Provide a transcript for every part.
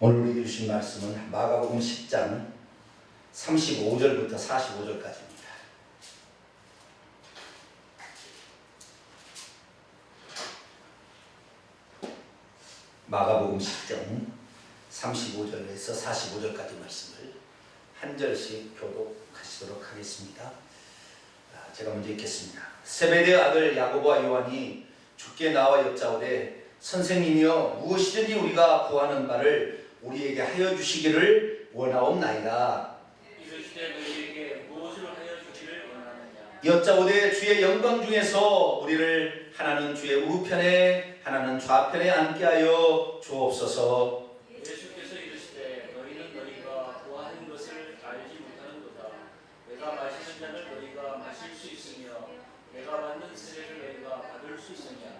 오늘 우리 주신 말씀은 마가복음 10장 35절부터 45절까지입니다. 마가복음 10장 35절에서 45절까지 말씀을 한 절씩 교독하시도록 하겠습니다. 제가 먼저 읽겠습니다. 세베대의 아들 야고보와 요한이 주께 나와 여짜오되 선생님이여 무엇이든지 우리가 구하는 바를 우리에게 하여 주시기를 원하옵나이다. 이르시되 너희에게 무엇을 하여 주기를 원하느냐. 여짜오되 주의 영광 중에서 우리를 하나는 주의 우편에 하나는 좌편에 앉게 하여 주옵소서. 예수께서 이르시되 너희는 너희가 구하는 것을 알지 못하는도다. 내가 마시는 잔을 너희가 마실 수 있으며 내가 받는 세례를 너희가 받을 수 있느냐.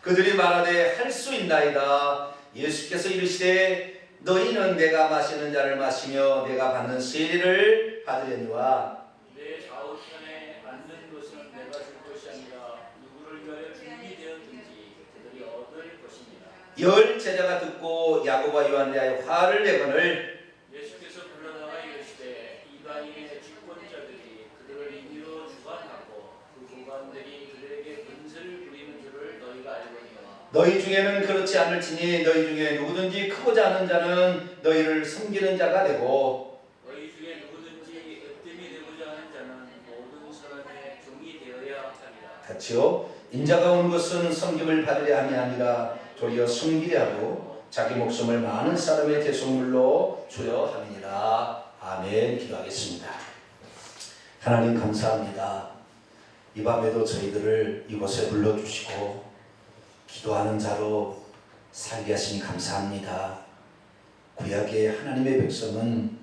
그들이 말하되 할 수 있나이다. 예수께서 이르시되 너희는 내가 마시는 잔을 마시며 내가 받는 세례를 받으려니와 내 좌우편에 앉는 것은 내가 줄 것이 아니라 누구를 위하여 준비되었든지 그들이 얻을 것입니다. 열 제자가 듣고 야고보와 요한에 대하여 화를 내거늘 예수께서 불러나가 이르시되 이방인의 집권자들이 그들을 임의로 주관하고 그 고관들이 그들에게 근세를 부리는 줄을 너희가 알거니와 너희 중에는 그렇지 않을지니 너희 중에 누구든지 크고자 하는 자는 너희를 섬기는 자가 되고 너희 중에 누구든지 으뜸이 되고자 하는 자는 모든 사람의 종이 되어야 하리라. 같이요. 인자가 온 것은 섬김을 받으려 함이 아니라 도리어 섬기려 하고 자기 목숨을 많은 사람의 대속물로 주려 함이니라. 아멘. 기도하겠습니다. 하나님 감사합니다. 이 밤에도 저희들을 이곳에 불러주시고 기도하는 자로 살게 하시니 감사합니다. 구약의 하나님의 백성은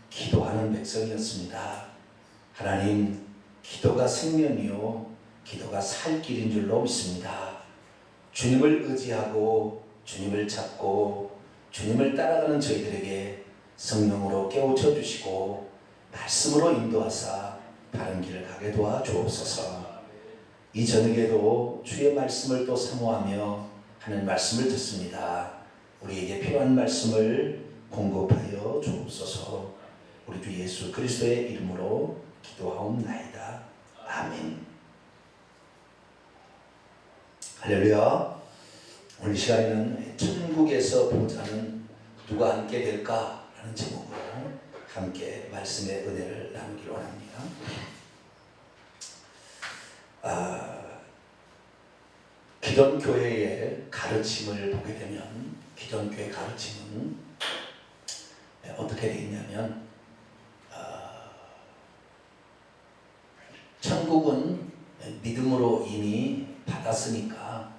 기도하는 백성이었습니다. 하나님, 기도가 생명이요 기도가 살 길인 줄로 믿습니다. 주님을 의지하고 주님을 찾고 주님을 따라가는 저희들에게 성령으로 깨우쳐 주시고 말씀으로 인도하사 바른 길을 가게 도와 주옵소서. 이 저녁에도 주의 말씀을 또 사모하며 하는 말씀을 듣습니다. 우리에게 필요한 말씀을 공급하여 주옵소서. 우리 주 예수 그리스도의 이름으로 기도하옵나이다. 아멘. 할렐루야. 오늘 시간에는 천국에서 보좌는 누가 함께 될까라는 제목으로 함께 말씀의 은혜를 나누기를 원합니다. 기존 교회의 가르침을 보게 되면 기존 교회 가르침은 어떻게 되어 있냐면 천국은 믿음으로 이미 받았으니까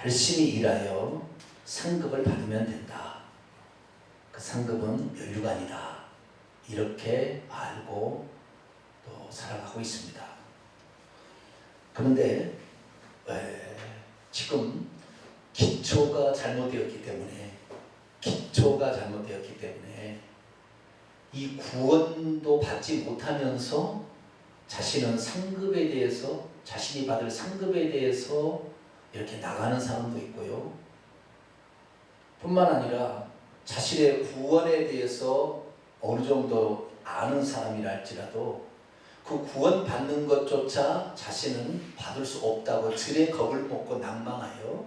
열심히 일하여 상급을 받으면 된다. 그 상급은 면류관이다. 이렇게 알고 또 살아가고 있습니다. 그런데 지금 기초가 잘못되었기 때문에 이 구원도 받지 못하면서 자신은 상급에 대해서 자신이 받을 상급에 대해서 이렇게 나가는 사람도 있고요. 뿐만 아니라 자신의 구원에 대해서 어느 정도 아는 사람이라 할지라도 그 구원 받는 것조차 자신은 받을 수 없다고 들에 겁을 먹고 낭망하여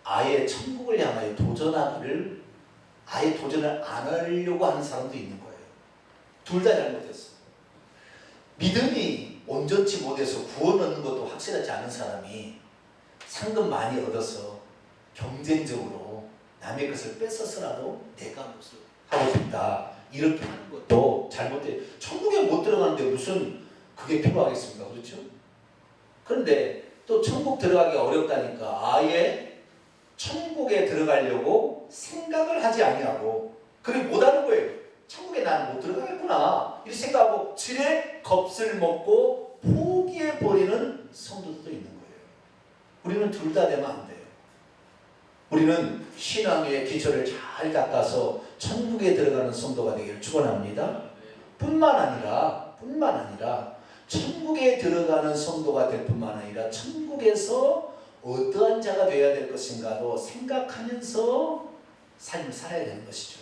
아예 천국을 향하여 도전하기를 아예 도전을 안 하려고 하는 사람도 있는 거예요. 둘 다 잘못했어. 믿음이 온전치 못해서 구원 얻는 것도 확실하지 않은 사람이 상금 많이 얻어서 경쟁적으로 남의 것을 뺏어서라도 내가 무엇을 하고 싶다 이렇게 하는 것도 잘못돼. 천국에 못 들어가는데 무슨 그게 필요하겠습니까? 그렇죠? 그런데 또 천국 들어가기 어렵다니까 아예 천국에 들어가려고 생각을 하지 아니하고 그게 못하는 거예요. 천국에 나는 못 들어가겠구나 이렇게 생각하고 지레 겁을 먹고 포기해버리는 성도들도 있는 거예요. 우리는 둘 다 되면 안 돼요. 우리는 신앙의 기초를 잘 닦아서 천국에 들어가는 성도가 되기를 축원합니다. 뿐만 아니라 천국에 들어가는 성도가 될 뿐만 아니라 천국에서 어떠한 자가 되어야 될 것인가도 생각하면서 삶을 살아야 되는 것이죠.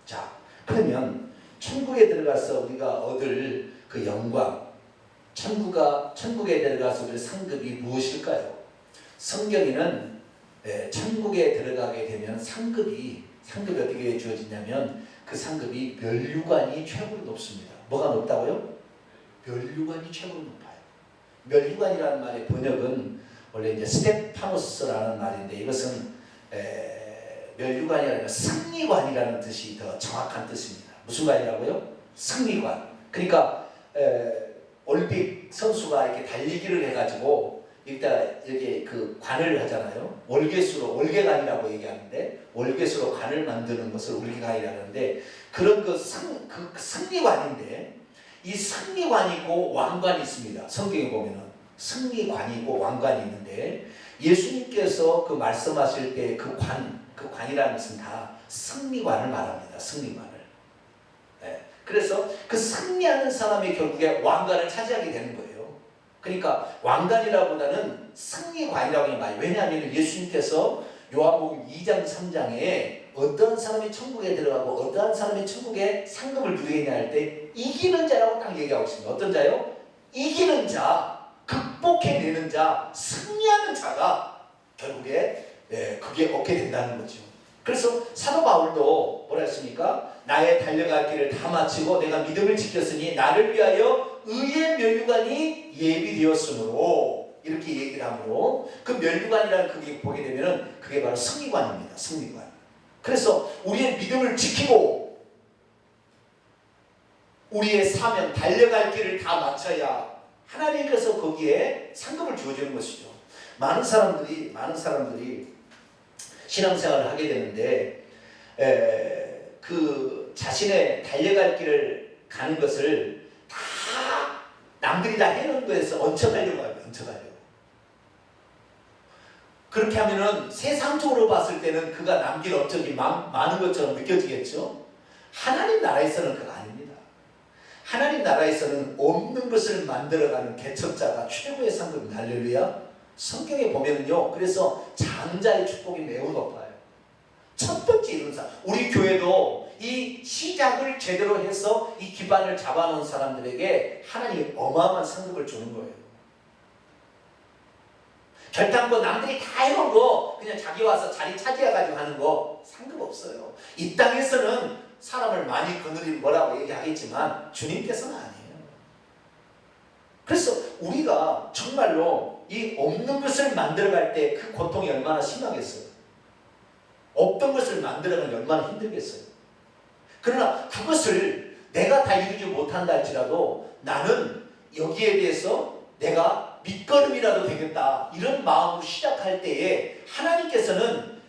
자, 그러면 천국에 들어가서 우리가 얻을 그 영광, 천국에 들어가서 얻을 상급이 무엇일까요? 성경에는 천국에 들어가게 되면 상급이 어떻게 주어지냐면 그 상급이 멸류관이 최고로 높습니다. 뭐가 높다고요? 멸류관이 최고로 높아요. 멸류관이라는 말의 번역은 원래 이제 스테파노스라는 말인데 이것은 멸류관이 아니라 승리관이라는 뜻이 더 정확한 뜻입니다. 무슨 관이라고요? 승리관. 그러니까 올림픽 선수가 이렇게 달리기를 해가지고 일단 여기 그 관을 하잖아요. 월계관이라고 얘기하는데 월계수로 관을 만드는 것을 월계관이라는데 그런 그 승리관인데 이 승리관이고 왕관이 있습니다. 성경에 보면은 승리관이고 왕관이 있는데 예수님께서 그 말씀하실 때 그 관이라는 것은 다 승리관을 말합니다. 승리관을. 그래서 그 승리하는 사람이 결국에 왕관을 차지하게 되는 거예요. 그러니까 왕관이라보다는 승리관이라고 말해요. 왜냐하면 예수님께서 요한복음 2장 3장에 어떤 사람이 천국에 들어가고 어떠한 사람이 천국에 상급을 누리겠냐 할 때 이기는 자라고 딱 얘기하고 있습니다. 어떤 자요? 이기는 자, 극복해내는 자, 승리하는 자가 결국에 그게 얻게 된다는 거죠. 그래서 사도 바울도 뭐라 했습니까? 나의 달려갈 길을 다 마치고 내가 믿음을 지켰으니 나를 위하여 의의 멸류관이 예비되었으므로 이렇게 얘기를 하므로 그 멸류관이라는 그게 보게 되면은 그게 바로 승리관입니다. 승리관. 그래서 우리의 믿음을 지키고 우리의 사명 달려갈 길을 다 마쳐야 하나님께서 거기에 상급을 주어주는 것이죠. 많은 사람들이 신앙생활을 하게 되는데 그 자신의 달려갈 길을 가는 것을 다 남들이 다 해놓은 거에서 얹혀가려고 해요. 얹혀가려고. 그렇게 하면은 세상적으로 봤을 때는 그가 남길 업적이 많은 것처럼 느껴지겠죠. 하나님 나라에서는 그거 아닙니다. 하나님 나라에서는 없는 것을 만들어가는 개척자가 최고의 상급입니다. 할렐루야. 성경에 보면은요, 그래서 장자의 축복이 매우 높아요. 첫 번째 이룬 사람, 우리 교회도 이 시작을 제대로 해서 이 기반을 잡아놓은 사람들에게 하나님이 어마어마한 상급을 주는 거예요. 결단코 남들이 다 해놓은 거 그냥 자기 와서 자리 차지해가지고 하는 거 상급 없어요. 이 땅에서는 사람을 많이 거느리는 뭐라고 얘기하겠지만 주님께서는 아니에요. 그래서 우리가 정말로 이 없는 것을 만들어갈 때 그 고통이 얼마나 심하겠어요. 없던 것을 만들어가는 게 얼마나 힘들겠어요. 그러나 그것을 내가 다 이루지 못한다 할지라도 나는 여기에 대해서 내가 밑거름이라도 되겠다 이런 마음으로 시작할 때에 하나님께서는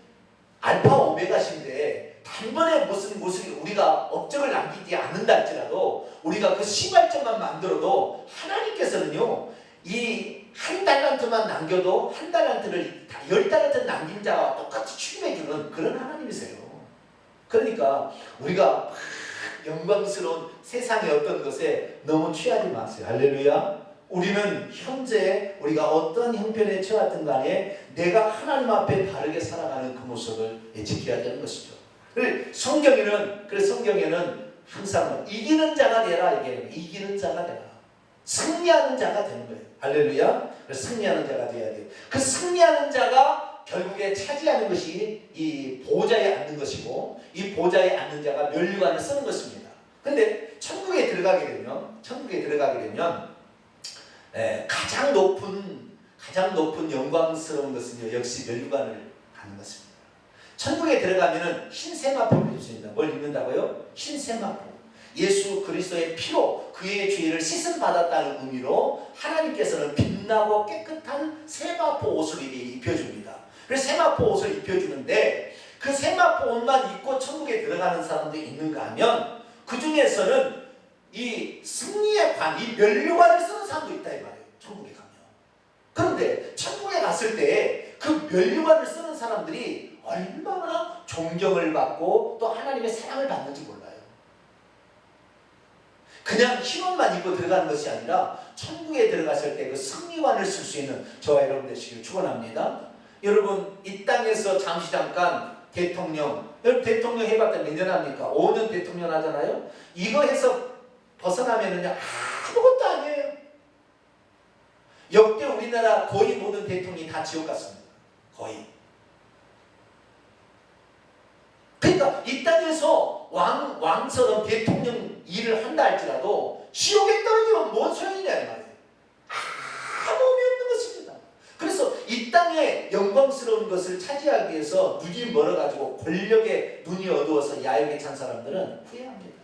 알파 오메가신데 단번에 무슨 우리가 업적을 남기지 않는다 할지라도 우리가 그 시발점만 만들어도 하나님께서는요 이 한 달란트만 남겨도 한 달란트를 10달란트 남긴 자와 똑같이 취급해주는 그런 하나님이세요. 그러니까 우리가 영광스러운 세상의 어떤 것에 너무 취하지 마세요. 할렐루야. 우리는 현재 우리가 어떤 형편에 처하든 간에 내가 하나님 앞에 바르게 살아가는 그 모습을 지켜야 되는 것이죠. 그래서 성경에는 항상 이기는 자가 되라 얘기해요. 이기는 자가 되라. 승리하는 자가 되는 거예요. 할렐루야. 승리하는 자가 되어야 돼요. 그 승리하는 자가 결국에 차지하는 것이 이 보좌에 앉는 것이고 이 보좌에 앉는 자가 멸류관을 쓰는 것입니다. 근데 천국에 들어가게 되면 가장 높은 영광스러운 것은 역시 멸류관을 가는 것입니다. 천국에 들어가면은 흰세마포를 입습니다. 뭘 입는다고요? 흰세마포. 예수 그리스도의 피로 그의 죄를 씻음 받았다는 의미로 하나님께서는 빛나고 깨끗한 세마포 옷을 입혀줍니다. 그래서 세마포 옷을 입혀주는데 그 세마포 옷만 입고 천국에 들어가는 사람들이 있는가 하면 그 중에서는 이 승리의 관, 이 멸류관을 쓰는 사람도 있다 이 말이에요. 천국에 가면. 그런데 천국에 갔을 때 그 멸류관을 쓰는 사람들이 얼마나 존경을 받고 또 하나님의 사랑을 받는지 몰라요. 그냥 흰옷만 입고 들어가는 것이 아니라 천국에 들어갔을 때 그 승리관을 쓸 수 있는 저와 여러분 되시길 축원합니다. 여러분 이 땅에서 잠깐 대통령 여러분 대통령 해봤다 몇 년 합니까? 5년 대통령 하잖아요. 이거 해서 벗어나면은요 아무것도 아니에요. 역대 우리나라 거의 모든 대통령이 다 지옥 갔습니다. 거의. 그러니까 이 땅에서 왕처럼 대통령 일을 한다 할지라도 지옥에 떨어지면 뭔 소용이냐 이 말이에요. 아무 의미 없는 것입니다. 그래서 이 땅에 영광스러운 것을 차지하기 위해서 눈이 멀어가지고 권력에 눈이 어두워서 야욕에 찬 사람들은 후회합니다.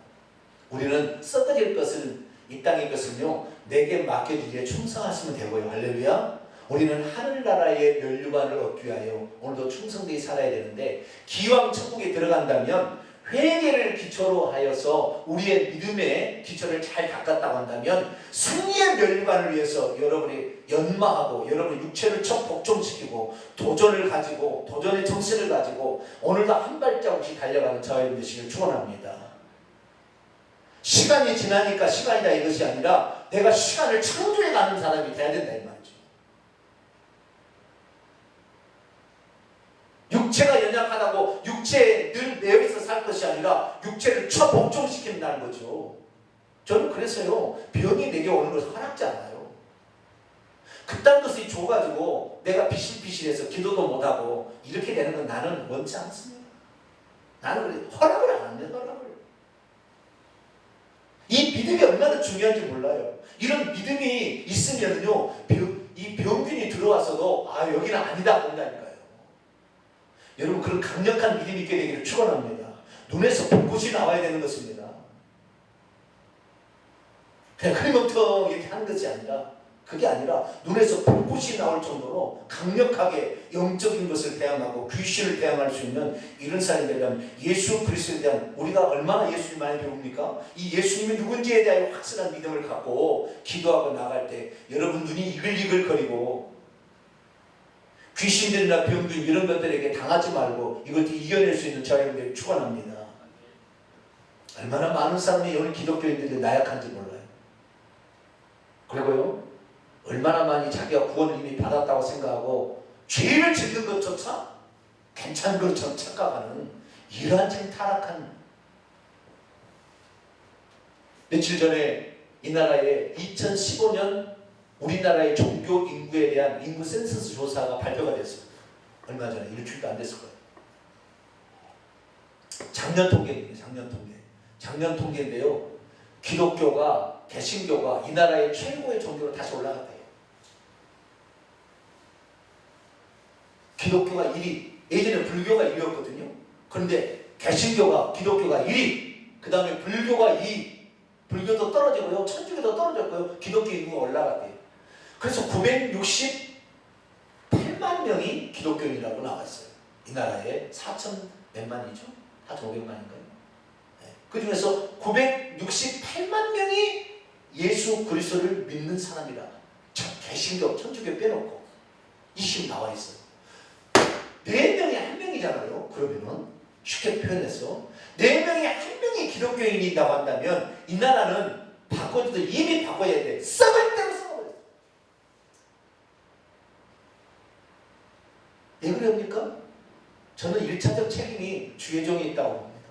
우리는 썩어질 것을, 이 땅의 것은요 내게 맡겨주기에 충성하시면 되고요. 할렐루야. 우리는 하늘나라의 면류관을 얻기 위하여 오늘도 충성되게 살아야 되는데, 기왕 천국에 들어간다면 회개를 기초로 하여서 우리의 믿음의 기초를 잘 닦았다고 한다면 승리의 면류관을 위해서 여러분이 연마하고 여러분의 육체를 척 복종시키고 도전을 가지고 도전의 정신을 가지고 오늘도 한 발자국씩 달려가는 저와 여러분 되시길 축원합니다. 시간이 지나니까 시간이다 이것이 아니라 내가 시간을 창조해 가는 사람이 돼야 된다 이 말이죠. 육체가 연약하다고 육체에 늘 매여있어 살 것이 아니라 육체를 처복종시킨다는 거죠. 저는 그래서요 병이 내게 오는 것을 허락지 않아요. 그딴 것이 줘가지고 내가 비실비실해서 기도도 못하고 이렇게 되는 건 나는 원치 않습니다. 나는 허락을 안 합니다. 허락을. 이 믿음이 얼마나 중요한지 몰라요. 이런 믿음이 있으면요 이 병균이 들어와서도 아 여기는 아니다 본다니까요. 여러분 그런 강력한 믿음이 있게 되기를 축원합니다. 눈에서 불꽃이 나와야 되는 것입니다. 그냥 흐리멍텅 이렇게 하는 것이 아니라, 그게 아니라 눈에서 불꽃이 나올 정도로 강력하게 영적인 것을 대항하고 귀신을 대항할 수 있는 이런 사람이 되면 예수 그리스도에 대한, 우리가 얼마나 예수님 많이 배웁니까? 이 예수님이 누군지에 대한 확실한 믿음을 갖고 기도하고 나갈 때 여러분 눈이 이글이글거리고 귀신들이나 병들 이런 것들에게 당하지 말고 이것도 이겨낼 수 있는 저와 여러분들 축원합니다. 얼마나 많은 사람이 오늘 기독교인들이 나약한지 몰라요. 그리고요 얼마나 많이 자기가 구원을 이미 받았다고 생각하고 죄를 짓는 것조차 괜찮은 것처럼 착각하는 이러한 참 타락한. 며칠 전에 이 나라에 2015년 우리나라의 종교 인구에 대한 인구 센서스 조사가 발표가 됐습니다. 얼마 전에 일주일도 안 됐을 거예요. 작년 통계입니다. 작년 통계인데요. 기독교가, 개신교가 이 나라의 최고의 종교로 다시 올라갔대요. 기독교가 1위. 예전에 불교가 1위였거든요. 그런데 개신교가, 기독교가 1위. 그 다음에 불교가 2위. 불교도 떨어지고요. 천주교도 떨어졌고요. 기독교 인구가 올라갔대요. 그래서 968만 명이 기독교인이라고 나왔어요. 이 나라에 4천 몇만이죠? 4,500만인가요? 네. 그 중에서 968만 명이 예수 그리스도를 믿는 사람이라. 개신교, 천주교 빼놓고 20 나와 있어요. 4명에 1명이잖아요. 그러면은 쉽게 표현해서 4명에 1명이 기독교인이라고 한다면 이 나라는 바꿔줘도 이미 바꿔야 돼. 썩을 대로 썩어버렸어. 왜 그럽니까? 저는 1차적 책임이 주의 종이 있다고 봅니다.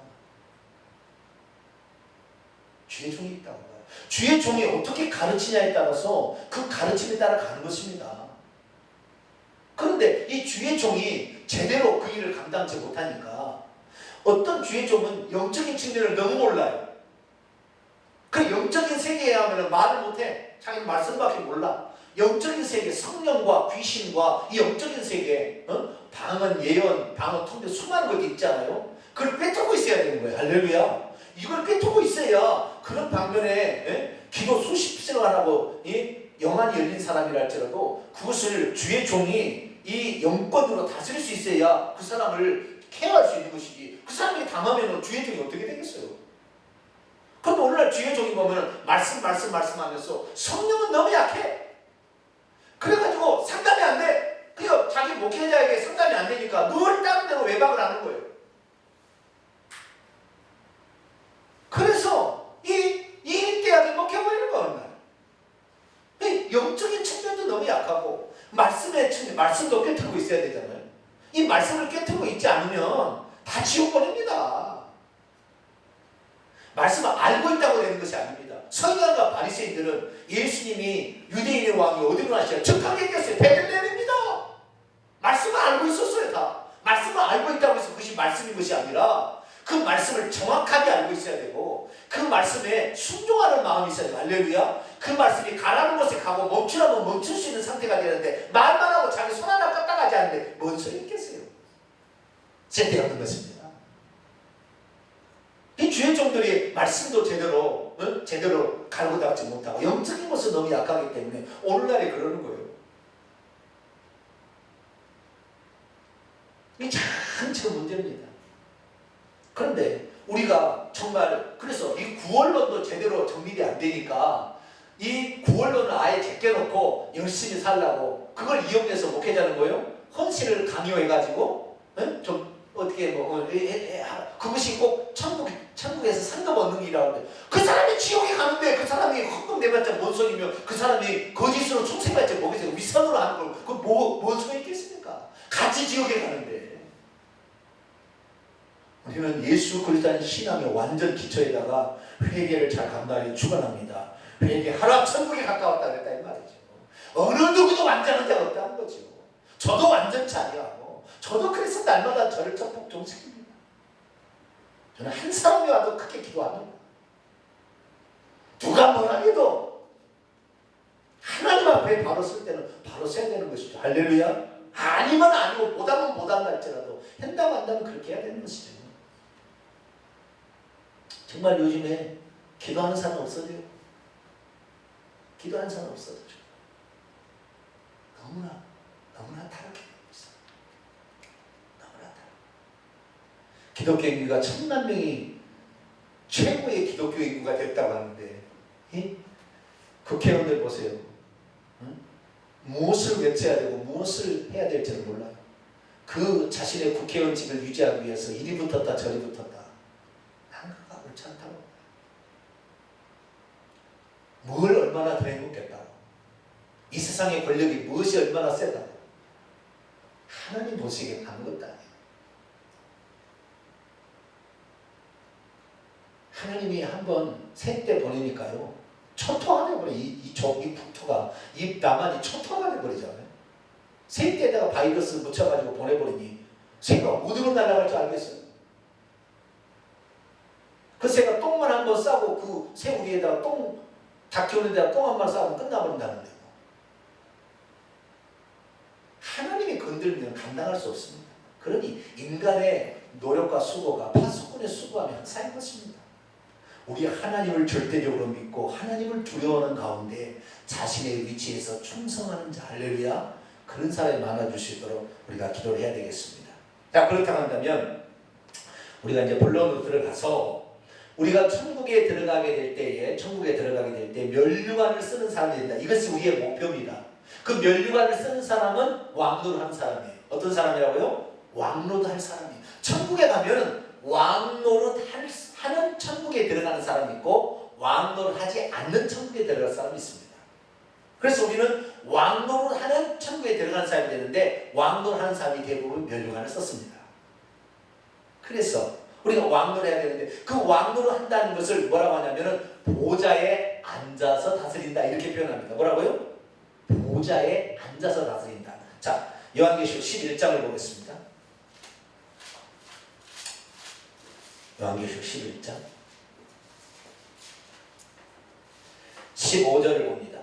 주의 종이 있다고 봐요. 주의 종이 어떻게 가르치냐에 따라서 그 가르침에 따라 가는 것입니다. 그런데 이 주의 종이 제대로 그 일을 감당하지 못하니까 어떤 주의 종은 영적인 측면을 너무 몰라요. 그 영적인 세계에 하면 말을 못해. 자기는 말씀밖에 몰라. 영적인 세계, 성령과 귀신과 이 영적인 세계, 방언, 예언, 방언, 통계 수많은 것도 있잖아요. 그걸 꿰뚫고 있어야 되는 거예요. 할렐루야. 이걸 꿰뚫고 있어야 그런 방면에 기도 수십 시간 하고 영안이 열린 사람이라 할지라도 그것을 주의 종이 이 영권으로 다스릴 수 있어야 그 사람을 케어할 수 있는 것이지. 그 사람이 당하면 주의 종이 어떻게 되겠어요? 그런데 오늘날 주의 종이 보면 말씀하면서 성령은 너무 약해. 그래가지고 상담이 안 돼. 그냥 자기 목회자에게 상담이 안 되니까 늘 다른 데로 외박을 하는 거예요. 그래서 이 일대하게 먹혀버리는 거야. 영적인 측면도 너무 약하고 말씀의 측면, 말씀도 꿰뚫고 있어야 되잖아요. 이 말씀을 꿰뚫고 있지 않으면 다 지옥 보냅니다. 말씀을 알고 있다고 되는 것이 아닙니다. 서기관과 바리새인들은 예수님이 유대인의 왕이 어디로 나시냐 적하게 얘기했어요. 베들레헴입니다. 말씀을 알고 있었어요. 다 말씀을 알고 있다고 해서 그것이 말씀인 것이 아니라 그 말씀을 정확하게 알고 있어야 되고 그 말씀에 순종하는 마음이 있어야 돼요. 할렐루야. 그 말씀이 가라는 곳에 가고 멈추라면 멈출 수 있는 상태가 되는데 말만 하고 자기 손 하나 까딱하지 않는데 뭔 소리 있겠어요. 쓸데없는 것입니다. 이 주의 종들이 말씀도 제대로 갈고 닦지 못하고 영적인 것은 너무 약하기 때문에 오늘날에 그러는 거예요. 이게 참 문제입니다. 그런데 우리가 정말 그래서 이 구원론도 제대로 정립이 안 되니까 이 구원론을 아예 제껴놓고 열심히 살라고 그걸 이용해서 목회자는 거예요. 헌신을 강요해가지고 좀 어떻게 그것이 꼭 천국에서 상급 얻는 일이라고 하는데 그 사람이 지옥에 가는데 그 사람이 헌금 내봤자 뭔 소리며 그 사람이 거짓으로 충성해봤자 뭐겠어요. 위선으로 하는 걸 그 뭔 소리 있겠습니까? 같이 지옥에 가는데 우리는 예수 그리스도의 신앙의 완전 기초에다가 회개를 잘 감당하기 축원합니다. 회개하라 천국에 가까웠다 그랬다 이 말이죠. 어느 누구도 완전한 자가 없다는 거죠. 저도 완전치 아니하고 저도 그래서 날마다 저를 적복종시킵니다. 저는 한 사람이 와도 크게 기도합니다. 누가 뭐라 해도 하나님 앞에 바로 쓸 때는 바로 써야 되는 것이죠. 할렐루야. 아니면 아니고 못하면 못한다 할지라도 한다고 한다면 그렇게 해야 되는 것이죠. 정말 요즘에 기도하는 사람 없어져요. 기도하는 사람 없어져. 너무나 타락해 있어. 너무나 타락. 기독교 인구가 1000만 명이 최고의 기독교 인구가 됐다고 하는데 국회의원들 보세요. 무엇을 외쳐야 되고 무엇을 해야 될지는 몰라요. 그 자신의 국회의원직을 유지하기 위해서 이리 붙었다 저리 붙었다. 옳지 않다고. 뭘 얼마나 더 행복했다고. 이 세상의 권력이 무엇이 얼마나 세다고. 하나님 보시기에 아무것도 아니에요. 하나님이 한번 새 때 보내니까요. 초토화 돼버려. 이 국토가 이 남한이 초토화가 돼버리잖아요. 새 때에다가 바이러스 묻혀가지고 보내버리니 새가 어디로 날아갈 줄 알겠어요. 그 새가 똥만 한 번 싸고 그 새우리에다가 닭 키우는 데다 똥 한 번 싸고 끝나버린다는데 하나님이 건들면 감당할 수 없습니다. 그러니 인간의 노력과 수고가 파수꾼의 수고하며 항상 것입니다. 우리 하나님을 절대적으로 믿고 하나님을 두려워하는 가운데 자신의 위치에서 충성하는 자 할렐루야 그런 사람이 많아질 수 있도록 우리가 기도를 해야 되겠습니다. 자 그렇다고 한다면 우리가 이제 본론으로 들어가서 우리가 천국에 들어가게 될 때 면류관을 쓰는 사람이 된다. 이것이 우리의 목표입니다. 그 면류관을 쓰는 사람은 왕노릇 한 사람이에요. 어떤 사람이라고요? 왕노릇 할 사람이에요. 천국에 가면 왕노릇 하는 천국에 들어가는 사람이 있고 왕노릇 하지 않는 천국에 들어갈 사람이 있습니다. 그래서 우리는 왕노릇 하는 천국에 들어가는 사람이 되는데 왕노릇 하는 사람이 대부분 면류관을 썼습니다. 그래서 우리가 왕노릇 해야 되는데 그 왕노릇 한다는 것을 뭐라고 하냐면은 보좌에 앉아서 다스린다 이렇게 표현합니다. 뭐라고요? 보좌에 앉아서 다스린다. 자, 요한계시록 11장을 보겠습니다. 요한계시록 11장 15절을 봅니다.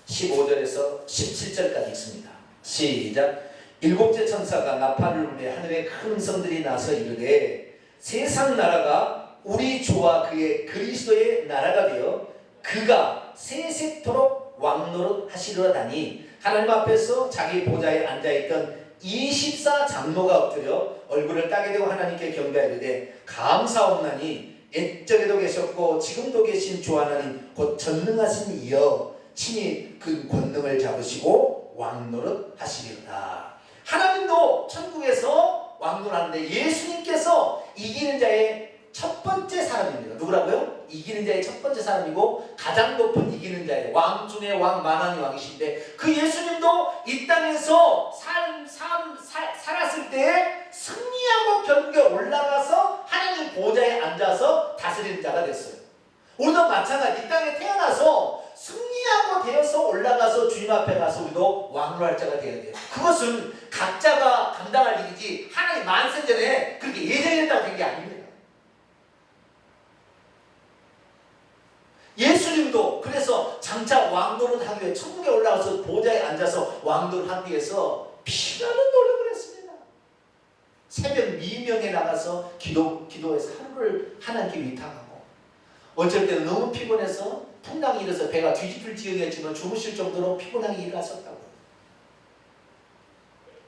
15절에서 17절까지 있습니다. 시작. 일곱째 천사가 나팔을 불매 하늘에 큰 음성들이 나서 이르되 세상 나라가 우리 주와 그의 그리스도의 나라가 되어 그가 세세토록 왕노릇 하시려다니 하나님 앞에서 자기 보좌에 앉아있던 24장로가 엎드려 얼굴을 따게 되고 하나님께 경배하되 감사옵나니 옛적에도 계셨고 지금도 계신 주 하나님 곧 전능하신 이여 친히 그 권능을 잡으시고 왕노릇 하시리로다. 하나님도 천국에서 왕노릇하는데 예수님께서 이기는 자의 첫 번째 사람입니다. 누구라고요? 이기는 자의 첫 번째 사람이고 가장 높은 이기는 자의 왕 중에 왕 만왕의 왕이신데 그 예수님도 이 땅에서 살았을 때 승리하고 결국에 올라가서 하나님 보좌에 앉아서 다스리는 자가 됐어요. 우리도 마찬가지 이 땅에 태어나서 승리하고 되어서 올라가서 주님 앞에 가서 우리도 왕노할 자가 되어야 돼요. 그것은 각자가 감당할 일이지 하나님 만세 전에 그렇게 예정했다고 된 게 아닙니다. 예수님도 그래서 장차 왕노를 하기 위해 천국에 올라가서 보좌에 앉아서 왕노를 하기 위해서 피나는 노력을 했습니다. 새벽 미명에 나가서 기도해서 하루를 하나님께 위탁하고 어쩔 때는 너무 피곤해서 풍랑이 일어서 배가 뒤집힐 지경이었지만 주무실 정도로 피곤하게 일어났었다고.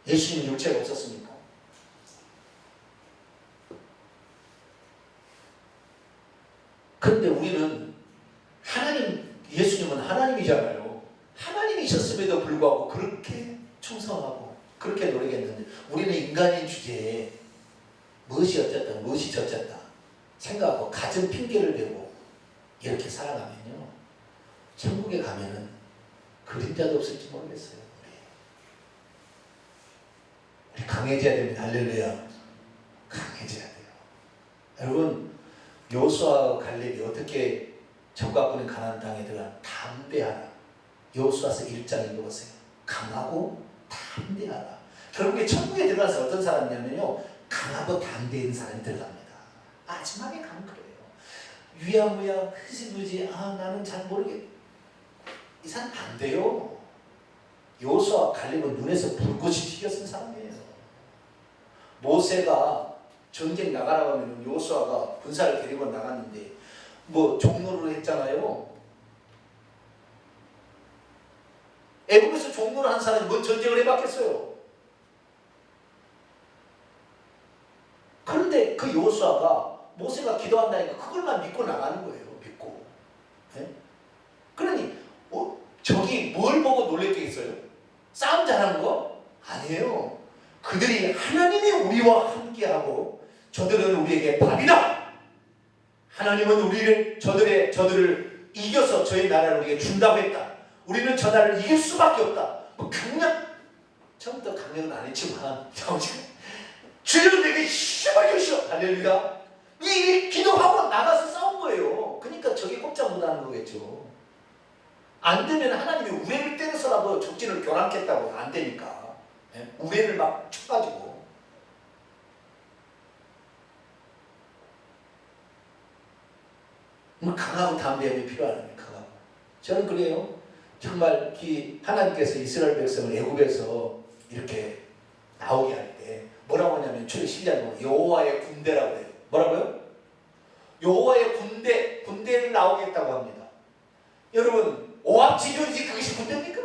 예수님은 육체가 없었습니까? 그런데 우리는 예수님은 하나님이잖아요. 하나님이셨음에도 불구하고 그렇게 충성하고 그렇게 노력했는데 우리는 인간인 주제에 무엇이 어쨌다 무엇이 저쨌다 생각하고 갖은 핑계를 대고 이렇게 살아가면요 천국에 가면은 그림자도 없을지 모르겠어요. 우리 강해져야 됩니다. 할렐루야. 강해져야 돼요. 여러분 여호수아와 갈렙이 어떻게 적과군의 가나안 땅에 들어간 담대하라. 여호수아서 1장 읽어보세요. 강하고 담대하라. 결국에 천국에 들어가서 어떤 사람이냐면요 강하고 담대한 사람이 들어갑니다. 마지막에 가면 그래요. 유야무야 흐지부지 나는 잘 모르겠. 이 사람 안 돼요. 여호수아 갈렙은 눈에서 불꽃이 튀겨쓴 사람이에요. 모세가 전쟁 나가라고 하면 여호수아가 군사를 데리고 나갔는데 뭐 종로를 했잖아요. 애국에서 종로를 한 사람이 뭔 전쟁을 해봤겠어요. 그런데 그 여호수아가 모세가 기도한다니까 그걸만 믿고 나가는 거예요. 믿고. 네? 그러니 저기 뭘 보고 놀랬겠어요? 싸움 잘하는 거? 아니에요. 그들이 하나님이 우리와 함께하고 저들은 우리에게 밥이다. 하나님은 저들을 이겨서 저희 나라를 우리에게 준다고 했다. 우리는 저 나라를 이길 수밖에 없다. 뭐 강력, 처음부터 강력은 안 했지만 주여 내게 힘을 주시오. 할렐루야. 이 기도하고 나가서 싸운 거예요. 그러니까 저게 꼼짝 못하는 거겠죠. 안 되면 하나님이 우레를 때려서라도 적진을 교란했다고 안 되니까 우레를 막 쳐가지고 강하고 담대함이 필요합니다. 강하고. 저는 그래요. 정말 하나님께서 이스라엘 백성을 애굽에서 이렇게 나오게 할 때 뭐라고 하냐면 출애굽기 10장 여호와의 군대라고 해요. 뭐라고요? 여호와의 군대를 나오겠다고 합니다. 여러분 오합지졸이지 그것이 군대입니까?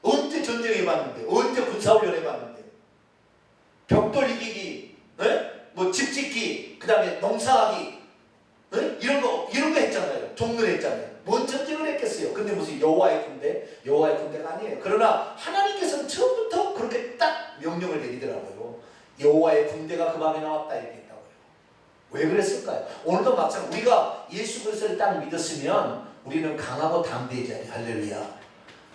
언제 전쟁해봤는데 언제 군사훈련 해봤는데 벽돌 이기기 뭐 집 짓기 그 다음에 농사하기 이런 거 했잖아요. 종로를 했잖아요. 뭔 전쟁을 했겠어요. 근데 무슨 여호와의 군대가 아니에요. 그러나 하나님께서는 처음부터 그렇게 딱 명령을 내리더라고요. 여호와의 군대가 그 밤에 나왔다 이렇게 했다고요. 왜 그랬을까요? 오늘도 마찬가지 우리가 예수 그리스도를 딱 믿었으면 우리는 강하고 담대해져야 돼. 할렐루야.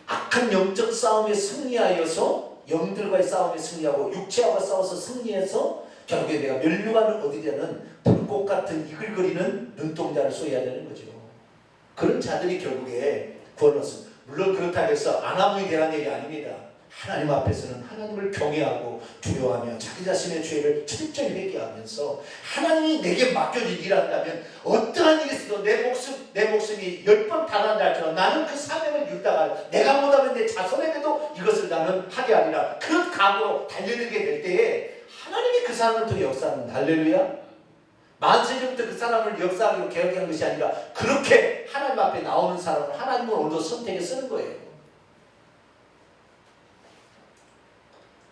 악한 영적 싸움에 승리하여서 영들과의 싸움에 승리하고 육체하고 싸워서 승리해서 결국에 내가 멸류관을 얻으려는 불꽃 같은 이글거리는 눈동자를 쏘아야 되는 거죠. 그런 자들이 결국에 구원을 얻습니다. 물론 그렇다고 해서 아나무인이 되라는 얘기 아닙니다. 하나님 앞에서는 하나님을 경외하고 두려워하며 자기 자신의 죄를 철저히 회개하면서 하나님이 내게 맡겨진 일한다면 어떠한 일이 있어도 내 목숨이 10번 달아난다 할지라도 나는 그 사명을 이루다가 내가 못하면 내 자손에게도 이것을 나는 하게 하리라. 그런 각오로 달려들게 될 때에 하나님이 그 사람을 통해 역사하는 할렐루야. 만세전부터 그 사람을 역사하기로 계획한 것이 아니라 그렇게 하나님 앞에 나오는 사람을 하나님은 오늘도 선택해 쓰는 거예요.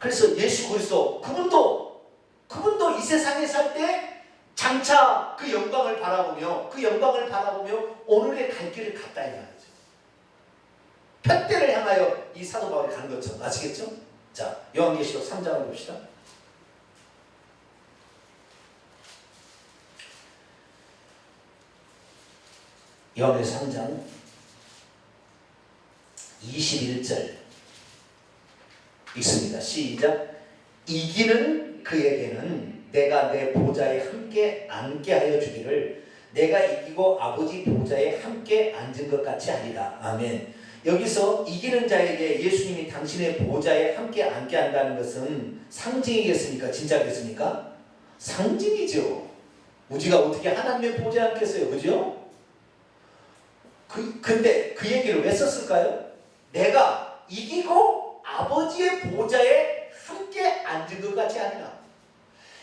그래서 예수 그리스도 그분도 이 세상에 살 때 장차 그 영광을 바라보며 오늘의 갈 길을 갔다 이 말이죠. 푯대를 향하여 이 사도 바울이 가는 것처럼 아시겠죠? 자, 요한계시록 3장을 봅시다. 요한계시록 3장 21절 읽습니다. 시작. 이기는 그에게는 내가 내 보좌에 함께 앉게 하여 주기를 내가 이기고 아버지 보좌에 함께 앉은 것 같이 하리라. 아멘. 여기서 이기는 자에게 예수님이 당신의 보좌에 함께 앉게 한다는 것은 상징이겠습니까? 진짜겠습니까? 상징이죠. 우리가 어떻게 하나님의 보좌에 앉겠어요? 그죠? 근데 그 얘기를 왜 썼을까요? 내가 이기고 아버지의 보좌에 함께 앉은 것 같이 하리라.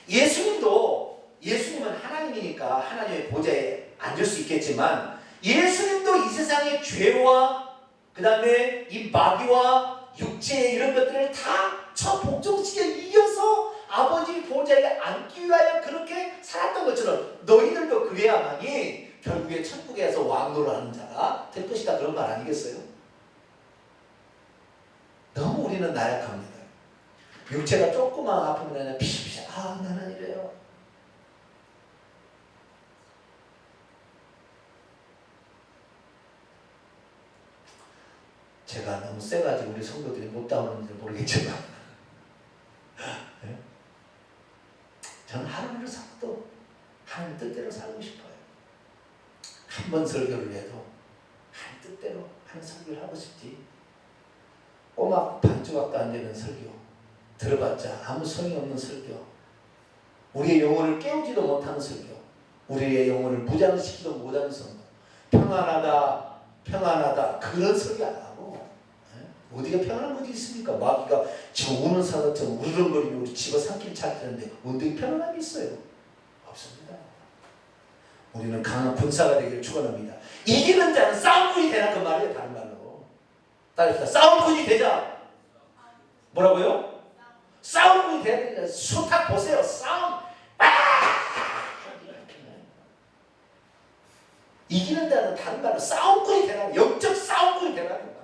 예수님은 하나님이니까 하나님의 보좌에 앉을 수 있겠지만 예수님도 이 세상의 죄와 그 다음에 이 마귀와 육체 이런 것들을 다 처복종시켜 이겨서 아버지 보좌에 앉기 위하여 그렇게 살았던 것처럼 너희들도 그래야만이 결국에 천국에서 왕노를 하는 자가 될 것이다. 그런 말 아니겠어요? 너무 우리는 나약합니다. 육체가 조그만 아프면 그냥 피시피시 나는 이래요. 제가 너무 세가지고 우리 성도들이 못 따오는지 모르겠지만 네? 저는 하루를 살아도 하나님 뜻대로 살고 싶어요. 한 번 설교를 해도 하나님 뜻대로 하는 설교를 하고 싶지. 꼬막 반 조각도 안 되는 설교, 들어봤자 아무 소용이 없는 설교, 우리의 영혼을 깨우지도 못하는 설교, 우리의 영혼을 무장시키도 못하는 설교, 평안하다 그런 설교 안 하고 어디가 평안한 곳이 있습니까? 마귀가 지금 우는 사람처럼 우르렁거리며 우리 집어삼키를 찾는데 어디 평안함이 있어요? 없습니다. 우리는 강한 군사가 되기를 축원합니다. 이기는 자는 싸움꾼이 되라 그 말이에요. 다른 말로 따라합시다. 싸움꾼이 되자. 뭐라고요? 싸움꾼이 돼야 되니까 수탁 보세요. 싸움 이기는 자는 다른 말로 싸움꾼이 되라. 영적 싸움꾼이 되라는 말이잖아요.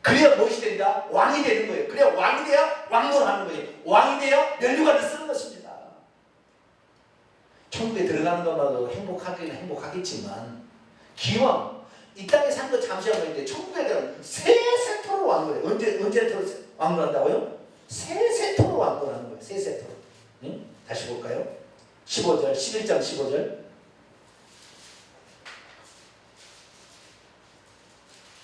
그래야 무엇이 된다? 왕이 되는 거예요. 그래야 왕이 돼야 왕노를 하는 거예요. 왕이 돼야 면류관을 쓰는 것입니다. 천국에 들어가는 것만으로 행복하기는 행복하겠지만 기왕 이 땅에 산 거 잠시 한 건데 천국에 들어가면 세세토로 왕노해요. 언제 왕노한다고요? 세세토로 왕노하는 거예요. 세세토로. 응? 다시 볼까요? 15절, 11장 15절.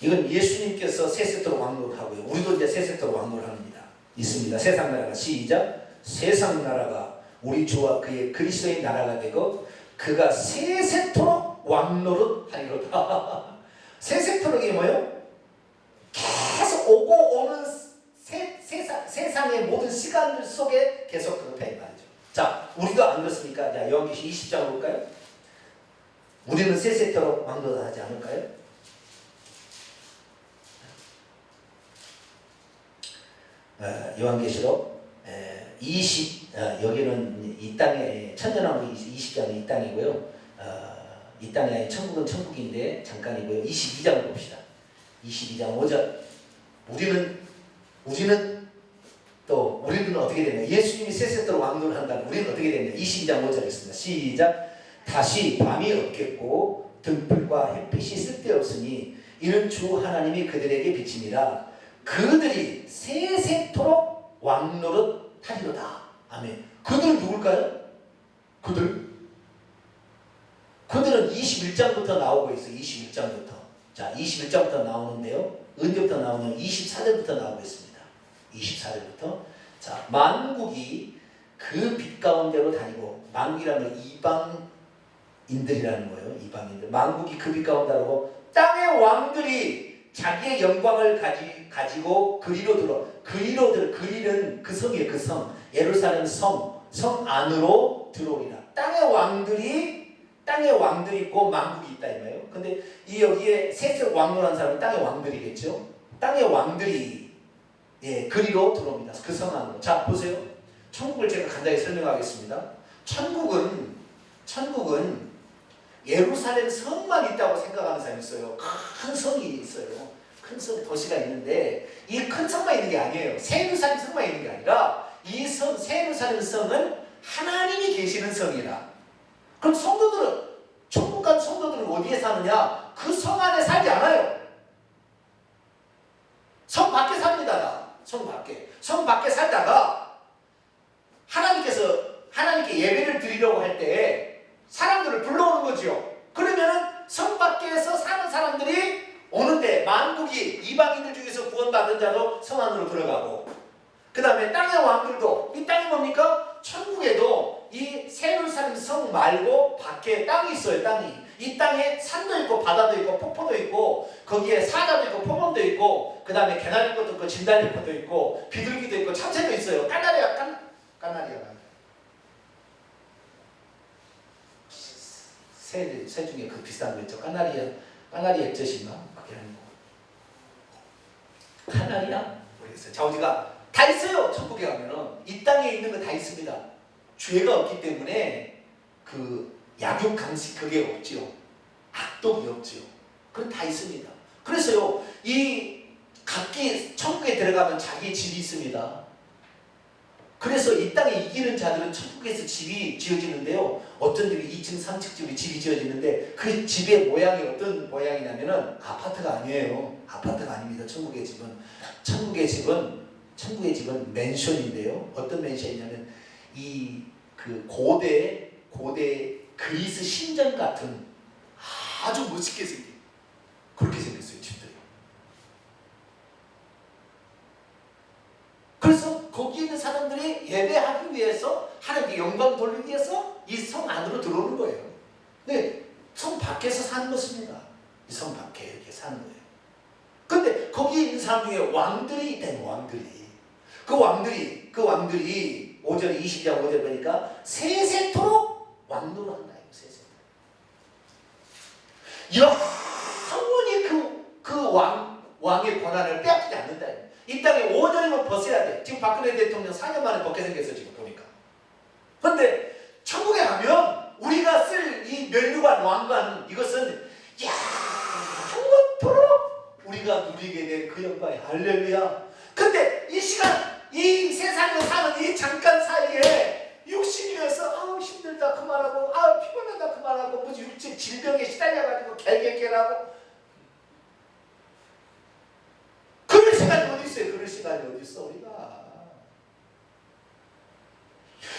이건 예수님께서 세세토로 왕노를 하고요. 우리도 이제 세세토로 왕노를 합니다. 있습니다. 세상 나라가 시작. 세상 나라가 우리 주와 그의 그리스도의 나라가 되고 그가 세세토록 왕노릇 하리로다. 세세토록이 뭐예요? 계속 오고 오는 세상의 모든 시간들 속에 계속 그렇다 이 말이죠. 자, 우리도 안 그렇습니까? 자, 요한계시록 20장 볼까요? 우리는 세세토록 왕노릇 하지 않을까요? 요한계시록 20 여기는 이 땅에 천년왕국 20장은 이 땅이고요. 이 땅에 천국은 천국인데 잠깐이고요. 22장을 봅시다. 22장 5절. 우리는 어떻게 되냐? 예수님이 세세토록 왕노를 한다면 우리는 어떻게 되냐? 22장 5절 있습니다. 시작. 다시 밤이 없겠고 등불과 햇빛이 쓸데없으니 이는 주 하나님이 그들에게 비침이라. 그들이 세세토록 왕노릇 하리로다. 아멘. 그들은 누굴까요? 그들은 21장부터 나오고 있어요. 21장부터. 자, 21장부터 나오는데요. 언제부터 나오냐면 24절부터 나오고 있습니다. 24절부터. 자, 만국이 그 빛 가운데로 다니고, 만국이라는 이방인들이라는 거예요. 이방인들. 만국이 그 빛 가운데로 땅의 왕들이 자기의 영광을 가지고 그리로 들어. 그리는 그 성이에요. 그 성. 예루살렘 성 안으로 들어오리라. 땅의 왕들이 있고 만국이 있다 이거예요. 근데 여기에 세세 왕노란 사람은 땅의 왕들이겠죠. 땅의 왕들이 그리로 들어옵니다. 그 성 안으로. 자, 보세요. 천국을 제가 간단히 설명하겠습니다. 천국은 예루살렘 성만 있다고 생각하는 사람이 있어요. 큰 성이 있어요. 큰 성, 도시가 있는데 이 큰 성만 있는 게 아니에요. 새 예루살렘 성만 있는 게 아니라 이 성, 새 예루살렘 성은 하나님이 계시는 성이라. 그럼 성도들은, 천국 간 성도들은 어디에 사느냐? 그 성 안에 살지 않아요. 성 밖에 삽니다. 성 밖에. 성 밖에 살다가 하나님께 예배를 드리려고 할 때 사람들을 불러오는 거죠. 그러면은 성 밖에서 사는 사람들이 오는데 만국이 이방인들 중에서 구원받은 자도 성 안으로 들어가고, 그 다음에 땅의 왕들도, 이 땅이 뭡니까? 천국에도 이 세루살렘 성 말고 밖에 땅이 있어요. 이 땅에 산도 있고 바다도 있고 폭포도 있고 거기에 사자도 있고 표범도 있고 그 다음에 개나리 꽃도 있고 진달래 꽃도 있고 비둘기도 있고 참새도 있어요. 까나리아 새 중에 그 비싼 거 있죠. 까나리 액젓인가? 그게 아니고 카나리아? 모르겠어요. 자우지가 다 있어요. 천국에 가면은 이 땅에 있는 거 다 있습니다. 죄가 없기 때문에 그 약육 강식 그게 없지요. 악독이 없지요. 그건 다 있습니다. 그래서요, 이 각기 천국에 들어가면 자기 집이 있습니다. 그래서 이 땅에 이기는 자들은 천국에서 집이 지어지는데요. 어떤 집이 2층, 3층 집이 지어지는데 그 집의 모양이 어떤 모양이냐면은 아파트가 아니에요. 아파트가 아닙니다. 천국의 집은 맨션인데요. 어떤 맨션이냐면 이 그 고대 그리스 신전 같은 아주 멋있게 생긴 그렇게 생겼어요. 집들이. 그래서 거기 있는 사람들이 예배하기 위해서 하나님께 영광 돌리기 위해서 이 성 안으로 들어오는 거예요. 근데 성 밖에서 사는 것입니다. 이 성 밖에 이렇게 사는 거예요. 근데 거기 있는 사람 중에 왕들이 있다는 그 왕들이 5절 22장 5절 보니까 세세토록 왕노를 한다. 세세토록. 영원히 그 왕의 권한을 빼앗기지 않는다. 이 땅에 5년이면 벗어야 돼. 지금 박근혜 대통령 4년 만에 벗게 생겼어. 지금 보니까. 그런데 천국에 가면 우리가 쓸 이 면류관 왕관 이것은 영원토록 우리가 누리게 될 그 영광이 할렐루야. 근데 이 시간 이 세상에 사는 이 잠깐 사이에 육신이어서 힘들다 그만하고 피곤하다 그만하고 무슨 육체 질병에 시달려가지고 개개개라고 그럴 시간이 어디 있어요? 그럴 시간이 어디 있어 우리가?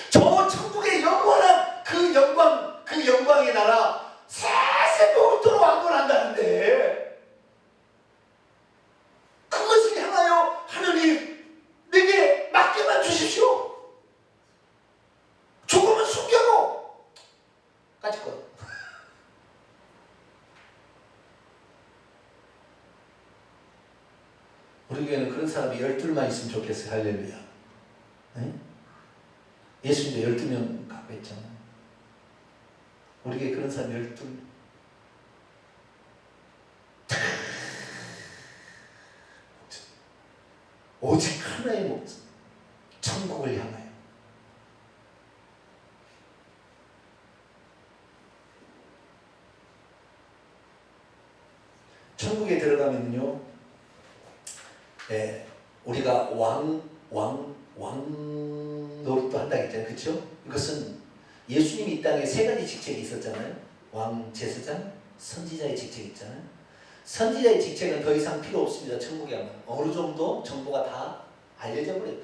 저 천국의 영원한 그 영광의 나라 세세토록 왕권한다는데 그것을 향하여 하나님 내게 맡겨만 주십시오. 죽으면 숨겨고 까짓것. 우리 교회는 그런 사람이 12만 있으면 좋겠어요. 할렐루야. 네? 예수님도 12명 갖고 있잖아요. 우리 교회 그런 사람 12명. 오직 하나의 목적, 천국을 향하여. 천국에 들어가면요, 우리가 왕 노릇도 한다 했잖아요. 그렇죠? 이것은 예수님이 이 땅에 세 가지 직책이 있었잖아요. 왕, 제사장, 선지자의 직책이 있잖아요. 선지자의 직책은 더 이상 필요 없습니다. 천국에 가면 어느 정도 정보가 다 알려져 버려요.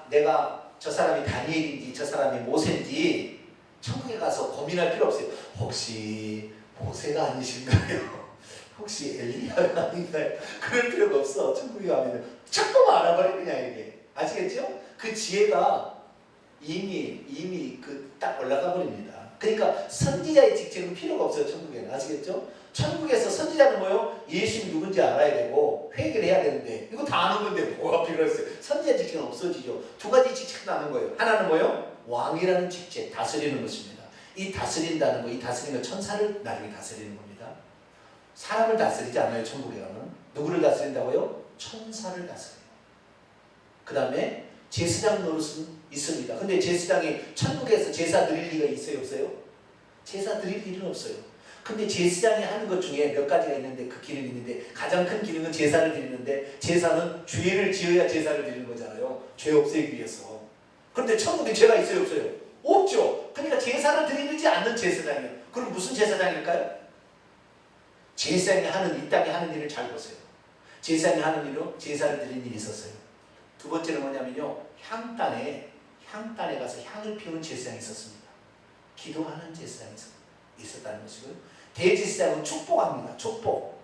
내가 저 사람이 다니엘인지 저 사람이 모세인지 천국에 가서 고민할 필요 없어요. 혹시 모세가 아니신가요? 혹시 엘리야가 아닌가요? 그럴 필요가 없어. 천국에 가면 조금만 알아버려 그냥 이게. 아시겠죠? 그 지혜가 이미 딱 올라가 버립니다. 그러니까 선지자의 직책은 필요가 없어요. 천국에는. 아시겠죠? 천국에서 선지자는 뭐요? 예수님이 누군지 알아야 되고 회개를 해야 되는데 이거 다 아는 건데 뭐가 필요했어요? 선지자 직책은 없어지죠. 두 가지 직책도 아는 거예요. 하나는 뭐요? 왕이라는 직책, 다스리는 것입니다. 이 다스린다는 거, 이 다스리는 건 천사를 나중에 다스리는 겁니다. 사람을 다스리지 않아요. 천국에 가면. 누구를 다스린다고요? 천사를 다스려요. 그 다음에 제사장 노릇은 있습니다. 근데 제사장이 천국에서 제사 드릴 리가 있어요? 없어요? 제사 드릴 일은 없어요. 근데 제사장이 하는 것 중에 몇 가지가 있는데 그 기능이 있는데 가장 큰 기능은 제사를 드리는데 제사는 죄를 지어야 제사를 드리는 거잖아요. 죄 없애기 위해서. 그런데 천국에 죄가 있어요? 없어요? 없죠. 근데 그러니까 제사를 드리지 않는 제사장이에요. 그럼 무슨 제사장일까요? 제사장이 하는 이 땅에 하는 일을 잘 보세요. 제사장이 하는 일로 제사를 드리는 일이 있었어요. 두 번째는 뭐냐면요, 향단에 가서 향을 피우는 제사장이 있었습니다. 기도하는 제사장이 있었다는 것이고요. 대제사장은 축복합니다. 축복.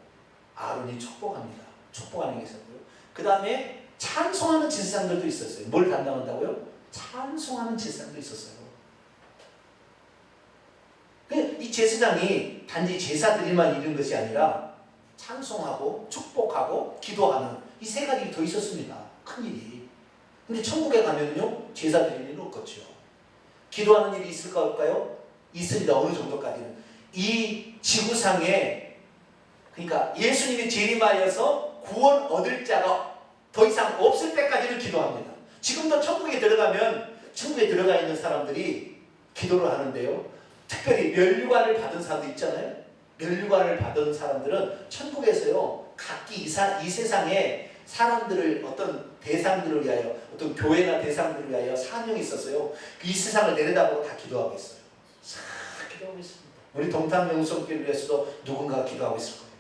아론이 축복합니다. 축복하는 게 있었고요. 그 다음에 찬송하는 제사장들도 있었어요. 뭘 담당한다고요? 찬송하는 제사장도 있었어요. 이 제사장이 단지 제사 드리만 이룬 것이 아니라 찬송하고 축복하고 기도하는 이 세 가지 더 있었습니다. 큰일이. 근데 천국에 가면요, 제사 드리는 일은 없겠죠. 기도하는 일이 있을까 없을까요? 있습니다. 어느 정도까지는. 이 지구상에, 그러니까 예수님이 재림하여서 구원 얻을 자가 더 이상 없을 때까지는 기도합니다. 지금도 천국에 들어가 있는 사람들이 기도를 하는데요. 특별히 면류관을 받은 사람도 있잖아요. 면류관을 받은 사람들은 천국에서요, 각기 이 세상에 사람들을, 어떤 대상들을 위하여, 어떤 교회나 대상들을 위하여 사명이 있었어요. 이 세상을 내려다보고 다 기도하고 있어요. 다 기도하고 있습니다. 우리 동탄명성교회를 위해서도 누군가가 기도하고 있을 거예요.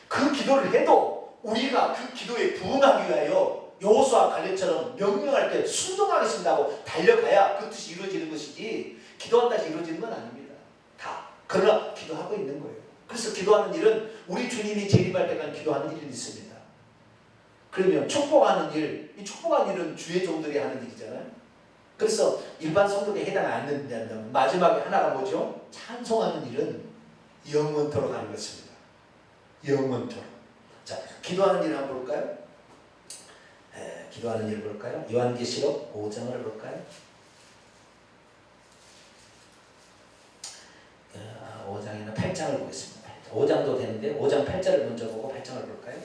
그 기도를 해도 우리가 그 기도에 부응하기 위하여 여호수아 갈렙처럼 명령할 때 순종하겠습니다 하고 달려가야 그 뜻이 이루어지는 것이지, 기도한다고 이루어지는 건 아닙니다. 다. 그러나 기도하고 있는 거예요. 그래서 기도하는 일은 우리 주님이 재림할 때까지 기도하는 일이 있습니다. 그러면 축복하는 일, 이 축복하는 일은 주의 종들이 하는 일이잖아요. 그래서 일반 성도에 해당 안 된다면 마지막에 하나가 뭐죠? 찬송하는 일은 영원토록 하는 것입니다. 영원토록. 자, 기도하는 일을 한번 볼까요? 기도하는 일을 볼까요? 요한계시록 5장을 볼까요? 5장이나 8장을 보겠습니다. 5장도 되는데 5장 8절을 먼저 보고 8장을 볼까요?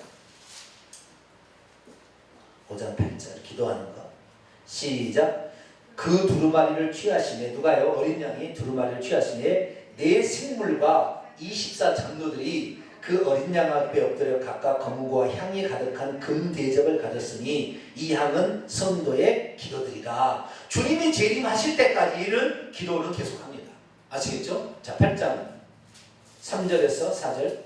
5장 8절 기도하는 것. 시작. 그 두루마리를 취하시네. 누가요? 어린 양이 두루마리를 취하시네. 내 생물과 24 장로들이 그 어린 양 앞에 엎드려 각각 검은고와 향이 가득한 금 대접을 가졌으니 이 향은 성도의 기도들이라. 주님이 재림하실 때까지는 기도는 계속합니다. 아시겠죠? 자, 8장 3절에서 4절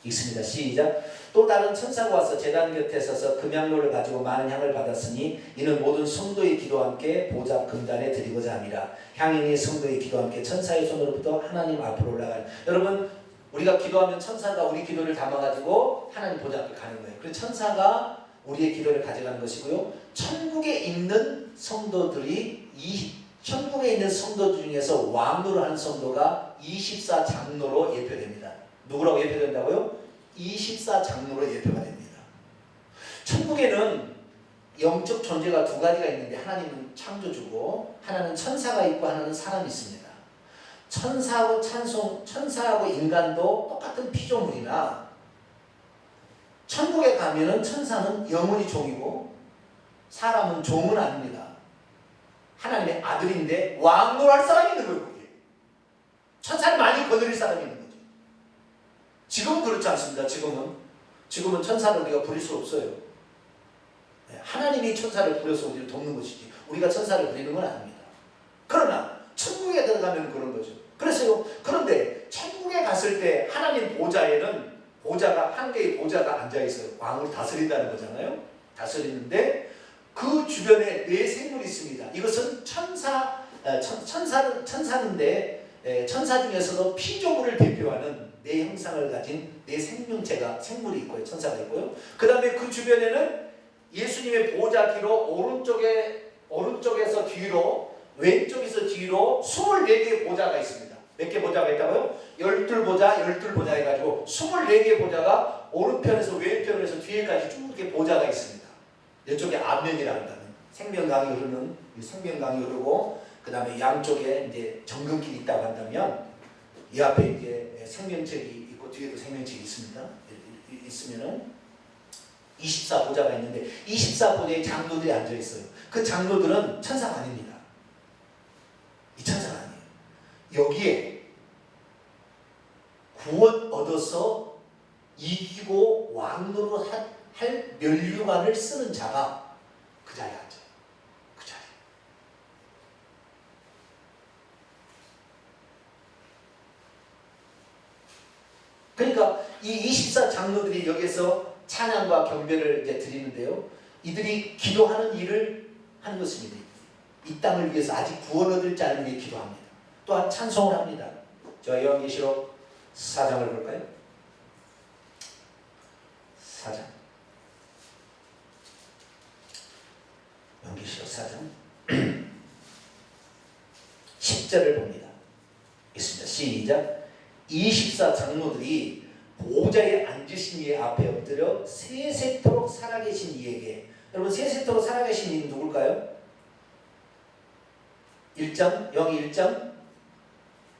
읽습니다. 시작. 또 다른 천사가 와서 제단 곁에 서서 금향로를 가지고 많은 향을 받았으니 이는 모든 성도의 기도와 함께 보좌 금단에 드리고자 함이라. 향인이 성도의 기도와 함께 천사의 손으로부터 하나님 앞으로 올라가는. 여러분, 우리가 기도하면 천사가 우리 기도를 담아가지고 하나님 보좌 앞에 가는 거예요. 그래서 천사가 우리의 기도를 가져가는 것이고요. 천국에 있는 성도들이 천국에 있는 성도 중에서 왕노를 하는 성도가 24 장로로 예표됩니다. 누구라고 예표된다고요? 24 장로로 예표가 됩니다. 천국에는 영적 존재가 두 가지가 있는데 하나님은 창조주고 하나는 천사가 있고 하나는 사람이 있습니다. 천사하고 인간도 똑같은 피조물이나 천국에 가면은 천사는 영원히 종이고 사람은 종은 아닙니다. 하나님의 아들인데 왕노할 사람이 있는 거예요. 거기에. 천사를 많이 거느릴 사람이 있는 거죠. 지금은 그렇지 않습니다. 지금은 천사를 우리가 부릴 수 없어요. 하나님이 천사를 부려서 우리를 돕는 것이지 우리가 천사를 부리는 건 아닙니다. 그러나 천국에 들어가면 그런 거죠. 그런데 천국에 갔을 때 하나님 보좌에는 한 개의 보좌가 앉아있어요. 왕을 다스린다는 거잖아요. 다스리는데 그 주변에 네 생물이 있습니다. 이것은 천사인데 천사 중에서도 피조물을 대표하는 네 형상을 가진 네 생물이 있고요. 천사가 있고요. 그 다음에 그 주변에는 예수님의 보좌 뒤로 오른쪽에서 뒤로 왼쪽에서 뒤로 24개의 보좌가 있습니다. 몇 개 보좌가 있다고요? 12보좌 해가지고 24개의 보좌가 오른편에서 왼편에서 뒤에까지 쭉 이렇게 보좌가 있습니다. 이쪽에 앞면이라 한다는 생명강이 흐르는 생명강이 흐르고 그 다음에 양쪽에 이제 정금길이 있다고 한다면 이 앞에 이제 생명책이 있고 뒤에도 생명책이 있습니다. 있으면은 24보좌가 있는데 24보좌의 장로들이 앉아 있어요. 그 장로들은 천사가 아닙니다. 이 천사가 아니에요. 여기에 구원 얻어서 이기고 왕노로 할 면류관을 쓰는 자가 그 자리에 앉아요. 그 자리에. 그러니까 이 24장로들이 여기서 찬양과 경배를 이제 드리는데요. 이들이 기도하는 일을 하는 것입니다. 이 땅을 위해서 아직 구원 얻을 자를 위해 기도합니다. 또한 찬송을 합니다. 저 요한계시록 4장을 볼까요? 4장. 요한계시록 4장 10절을 봅니다. 있습니다. 시작. 24장로들이 보좌에 앉으신 이의 앞에 엎드려 세세토록 살아계신 이에게, 여러분 세세토록 살아계신 이는 누굴까요? 1장, 영이 1장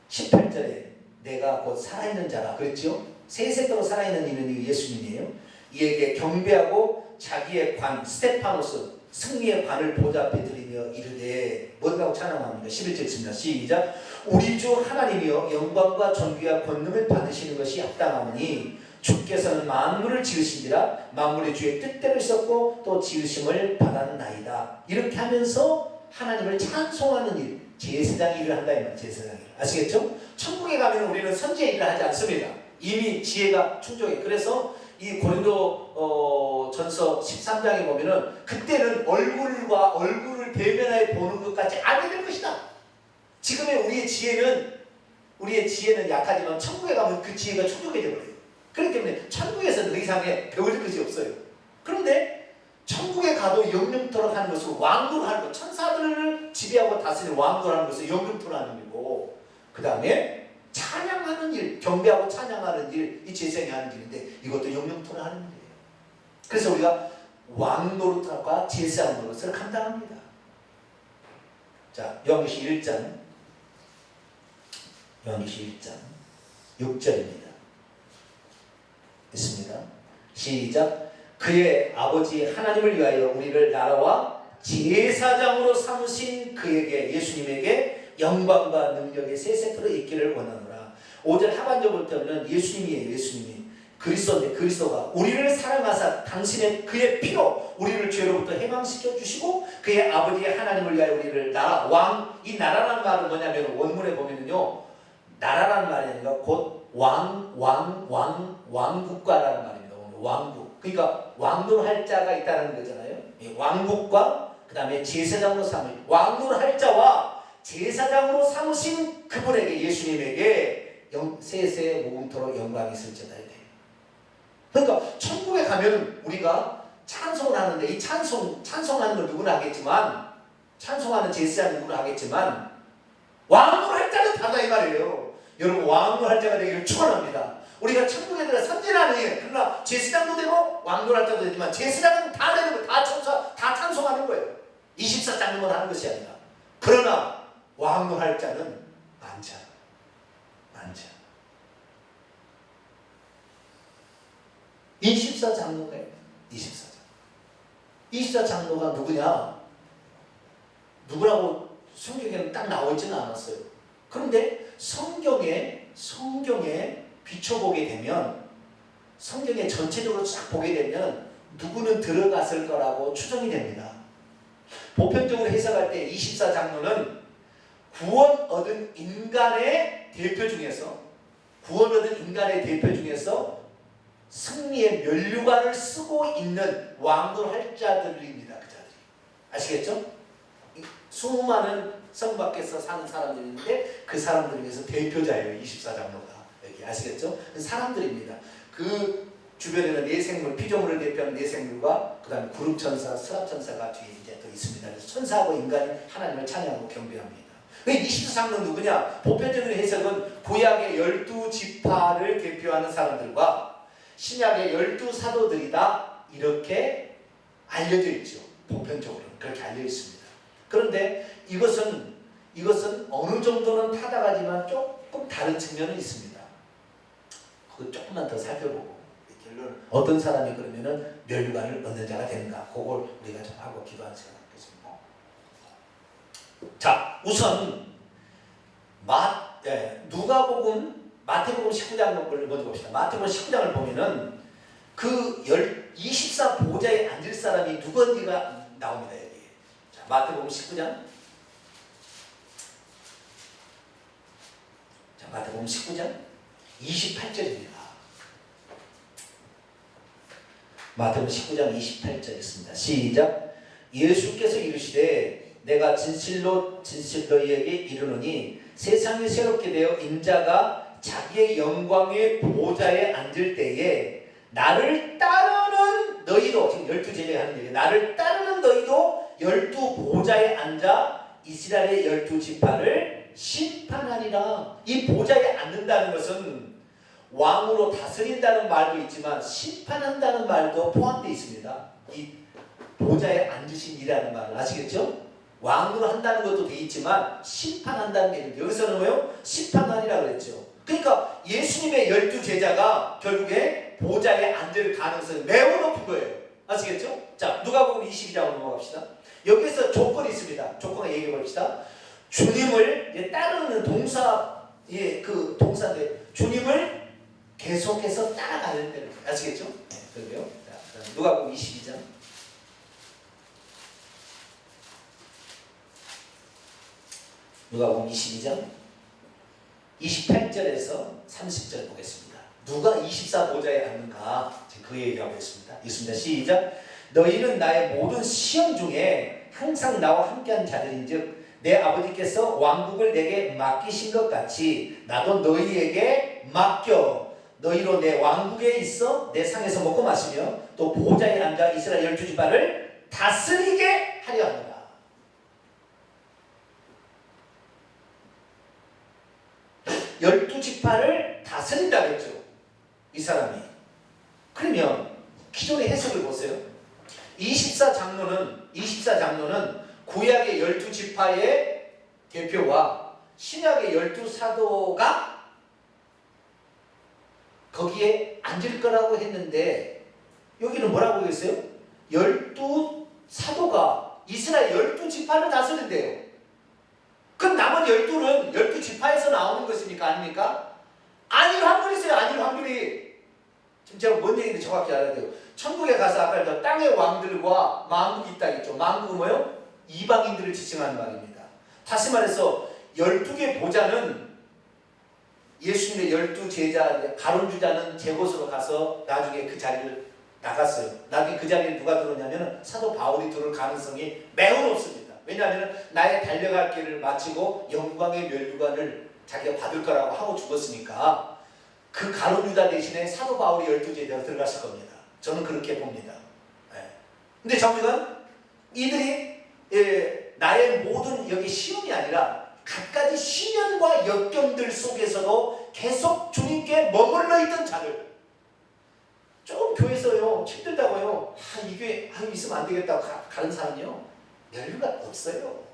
18절에 내가 곧 살아있는 자라 그랬죠? 세세토록 살아있는 이는 예수님이에요. 이에게 경배하고 자기의 관 스테파노스 승리의 관을 보좌 앞에 드리며 이르되 뭐라고 찬양합니까? 11절 있습니다. 시작. 우리 주 하나님이여 영광과 존귀와 권능을 받으시는 것이 합당하오니 주께서는 만물을 지으신지라 만물의 주의 뜻대로 있었고 또 지으심을 받았나이다. 이렇게 하면서 하나님을 찬송하는 일, 제사장 일을 한다 이 말이에요. 제사장 일. 아시겠죠? 천국에 가면 우리는 선지자 일을 하지 않습니다. 이미 지혜가 충족해. 그래서 이 고린도 전서 13장에 보면은 그때는 얼굴과 얼굴을 대면하여 보는 것 같이 알게 될 것이다. 지금의 우리의 지혜는 약하지만 천국에 가면 그 지혜가 충족해져 버려요. 그렇기 때문에 천국에서는 더 이상의 배울 것이 없어요. 그런데 천국에 가도 영영토록 하는 것은 왕노하는 것, 천사들을 지배하고 다스리는 왕노하는 것은 영영토록 하는 일이고, 그 다음에 찬양하는 일, 경배하고 찬양하는 일, 이 제사장이 하는 일인데 이것도 영영토록 하는 일이에요. 그래서 우리가 왕노릇과 제사장 노릇을 감당합니다. 자, 요한계시 1장 6절입니다. 있습니다. 시작. 그의 아버지 하나님을 위하여 우리를 나라와 제사장으로 삼으신 그에게, 예수님에게 영광과 능력의 세세토록 있기를 원하노라. 5절 하반절을 보면 예수님이에요. 예수님이 그리스도인데 그리스도가 우리를 사랑하사 당신의 그의 피로 우리를 죄로부터 해방시켜 주시고 그의 아버지 하나님을 위하여 우리를 나라, 왕, 이 나라라는 말은 뭐냐면 원문에 보면은요, 나라라는 말이 아니라 곧 왕국가라는 말입니다. 왕국. 그러니까 왕노할 자가 있다는 거잖아요. 왕국과 그 다음에 제사장으로 삼을 왕노를 할 자와 제사장으로 삼으신 그분에게, 예수님에게 세세 모금토록 영광이 있을지어다. 그러니까 천국에 가면 우리가 찬송을 하는데 이 찬송하는 걸 누구나 하겠지만, 찬송하는 제사장은 누구나 하겠지만 왕노를 할 자는 다르다 이 말이에요. 여러분 왕노를 할 자가 되기를 축원합니다. 우리가 천국에 들어 선진하는 일, 그러나 제사장도 되고 왕노를 할 자도 되지만 제사장은 다 되는 거예요. 다 찬송하는 거예요. 24장로만 하는 것이 아니라. 그러나 왕노할 자는 많지 않아. 24장로가요. 24장로가 누구냐? 누구라고 성경에는 딱 나오지는 않았어요. 그런데 성경에 비춰보게 되면, 성경에 전체적으로 쫙 보게 되면 누구는 들어갔을 거라고 추정이 됩니다. 보편적으로 해석할 때 24장로는 구원 얻은 인간의 대표 중에서 승리의 면류관을 쓰고 있는 왕노할 자들입니다. 그 자들이. 아시겠죠? 수많은 성 밖에서 사는 사람들이 있는데 그 사람들 중에서 대표자예요. 24장로가. 여기 아시겠죠? 사람들입니다. 그 주변에는 네 생물, 피조물을 대표하는 네 생물과 그 다음에 구름천사, 스랍천사가 뒤에 이제 또 있습니다. 그래서 천사하고 인간이 하나님을 찬양하고 경배합니다. 24장로는 누구냐? 보편적인 해석은 구약의 12지파를 대표하는 사람들과 신약의 12사도들이다, 이렇게 알려져 있죠. 보편적으로는 그렇게 알려져 있습니다. 그런데 이것은 어느 정도는 타당하지만 조금 다른 측면은 있습니다. 그거 조금만 더 살펴보고 결론은 어떤 사람이 그러면은 멸류관을 얻는 자가 되는가, 그걸 우리가 좀 하고 기도하는 시간 갖겠습니다. 자, 우선 누가복음, 마태복음 19장을 먼저 봅시다. 마태복음 19장을 보면은 그 24보좌에 앉을 사람이 누군지가 나옵니다. 여기. 자, 마태복음 19장. 자, 마태복음 19장 28절입니다. 마태복음 19장 28절 있습니다. 시작. 예수께서 이르시되 내가 진실로 진실로 너희에게 이르노니 세상이 새롭게 되어 인자가 자기의 영광의 보좌에 앉을 때에 나를 따르는 너희도, 지금 12제자가 하는 얘기, 나를 따르는 너희도 12보좌에 앉아 이스라엘의 12지파를 심판하리라. 이 보좌에 앉는다는 것은 왕으로 다스린다는 말도 있지만 심판한다는 말도 포함되어 있습니다. 이 보좌에 앉으신이라는 말을 아시겠죠? 왕으로 한다는 것도 되어 있지만 심판한다는 게 있는데 여기서는 뭐요? 심판하리라 그랬죠. 그러니까 예수님의 12제자가 결국에 보좌에 앉을 가능성이 매우 높은 거예요. 아시겠죠? 자, 누가복음 22장으로 넘어갑시다. 여기서 조건이 있습니다. 조건을 얘기해 봅시다. 주님을 따르는 동사, 그 동사인데 주님을 계속해서 따라가는 데는 아시겠죠? 네, 그러게요. 자, 누가복음 22장. 누가복음 22장 28절에서 30절 보겠습니다. 누가 24보좌에 앉는가? 그 얘기하고 있습니다. 있습니다. 시작. 너희는 나의 모든 시험 중에 항상 나와 함께한 자들인즉 내 아버지께서 왕국을 내게 맡기신 것 같이 나도 너희에게 맡겨 너희로 내 왕국에 있어 내 상에서 먹고 마시며 또 보좌에 앉아 이스라엘 12지파를 다스리게 하려 합니다. 열두 지파를 다스린다 그랬죠. 이 사람이. 그러면 기존의 해석을 보세요. 24장로는 구약의 12지파의 대표와 신약의 12사도가 거기에 앉을 거라고 했는데 여기는 뭐라고 했어요? 12사도가 이스라엘 12지파를 다스린대요. 그럼 남은 12는 12지파에서 나오는 것입니까? 아닙니까? 아닐 확률이 있어요. 아닐 확률이. 지금 제가 뭔 얘기인지 정확히 알아야 돼요. 천국에 가서 아까 저 땅의 왕들과 만국이 있다 했죠. 만국은 뭐요? 이방인들을 지칭하는 말입니다. 다시 말해서 12개 보좌는 예수님의 12제자 가론주자는 제곳으로 가서 나중에 그 자리를 나갔어요. 나중에 그 자리에 누가 들어오냐면 사도 바울이 들어올 가능성이 매우 높습니다. 왜냐하면 나의 달려갈 길을 마치고 영광의 면류관을 자기가 받을 거라고 하고 죽었으니까 그 가론유다 대신에 사도 바울이 12제자로 들어갔을 겁니다. 저는 그렇게 봅니다. 근데 정리는 이들이 나의 모든 여기 시험이 아니라 갖가지 시련과 역경들 속에서도 계속 주님께 머물러 있던 자들. 조금 교회에서요 힘들다고요. 이 교회 있으면 안 되겠다고 가는 사람이요 여유가 없어요.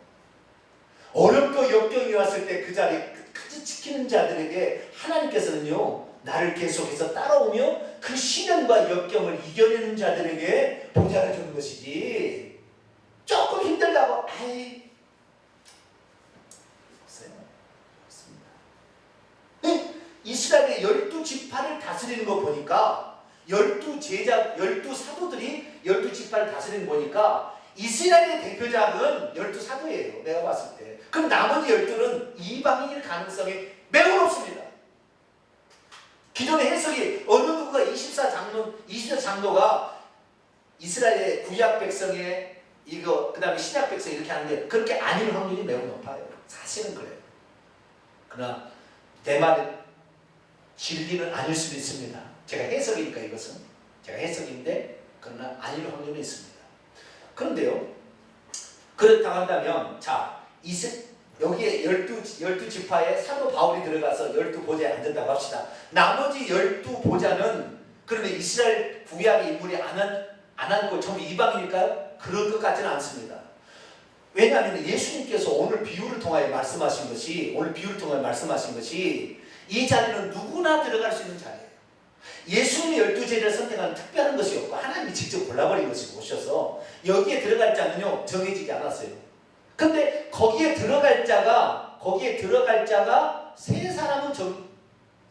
어렵고 역경이 왔을 때 그 자리 끝까지 지키는 자들에게 하나님께서는요 나를 계속해서 따라오며 그 시련과 역경을 이겨내는 자들에게 보좌를 주는 것이지 조금 힘들다고 없어요. 없습니다. 이스라엘의 12지파를 다스리는 거 보니까 12제자, 12사도들이 12지파를 다스리는 거 보니까 이스라엘의 대표작은 12사도예요. 내가 봤을 때. 그럼 나머지 12는 이방인일 가능성이 매우 높습니다. 기존의 해석이 어느 누구가 24장로가 이스라엘의 구약 백성의 이거 그 다음에 신약 백성 이렇게 하는데 그렇게 아닐 확률이 매우 높아요. 사실은 그래요. 그러나 내 말은 진리는 아닐 수도 있습니다. 제가 해석이니까 이것은 제가 해석인데 그러나 아닐 확률은 있습니다. 그런데요 그렇다고 한다면 자 여기에 12지파에 사도 바울이 들어가서 12보좌에 앉았다고 합시다. 나머지 12보좌는 그러면 이스라엘 구약의 인물이 안 앉고 전부 이방인일까요? 그런 것 같지는 않습니다. 왜냐하면 예수님께서 오늘 비유를 통하여 말씀하신 것이 이 자리는 누구나 들어갈 수 있는 자리예요. 예수님이 12제자를 선택하는 특별한 것이 없고 하나님이 직접 골라버린 것이 오셔서 여기에 들어갈 자는요 정해지지 않았어요. 근데 거기에 들어갈 자가 세 사람은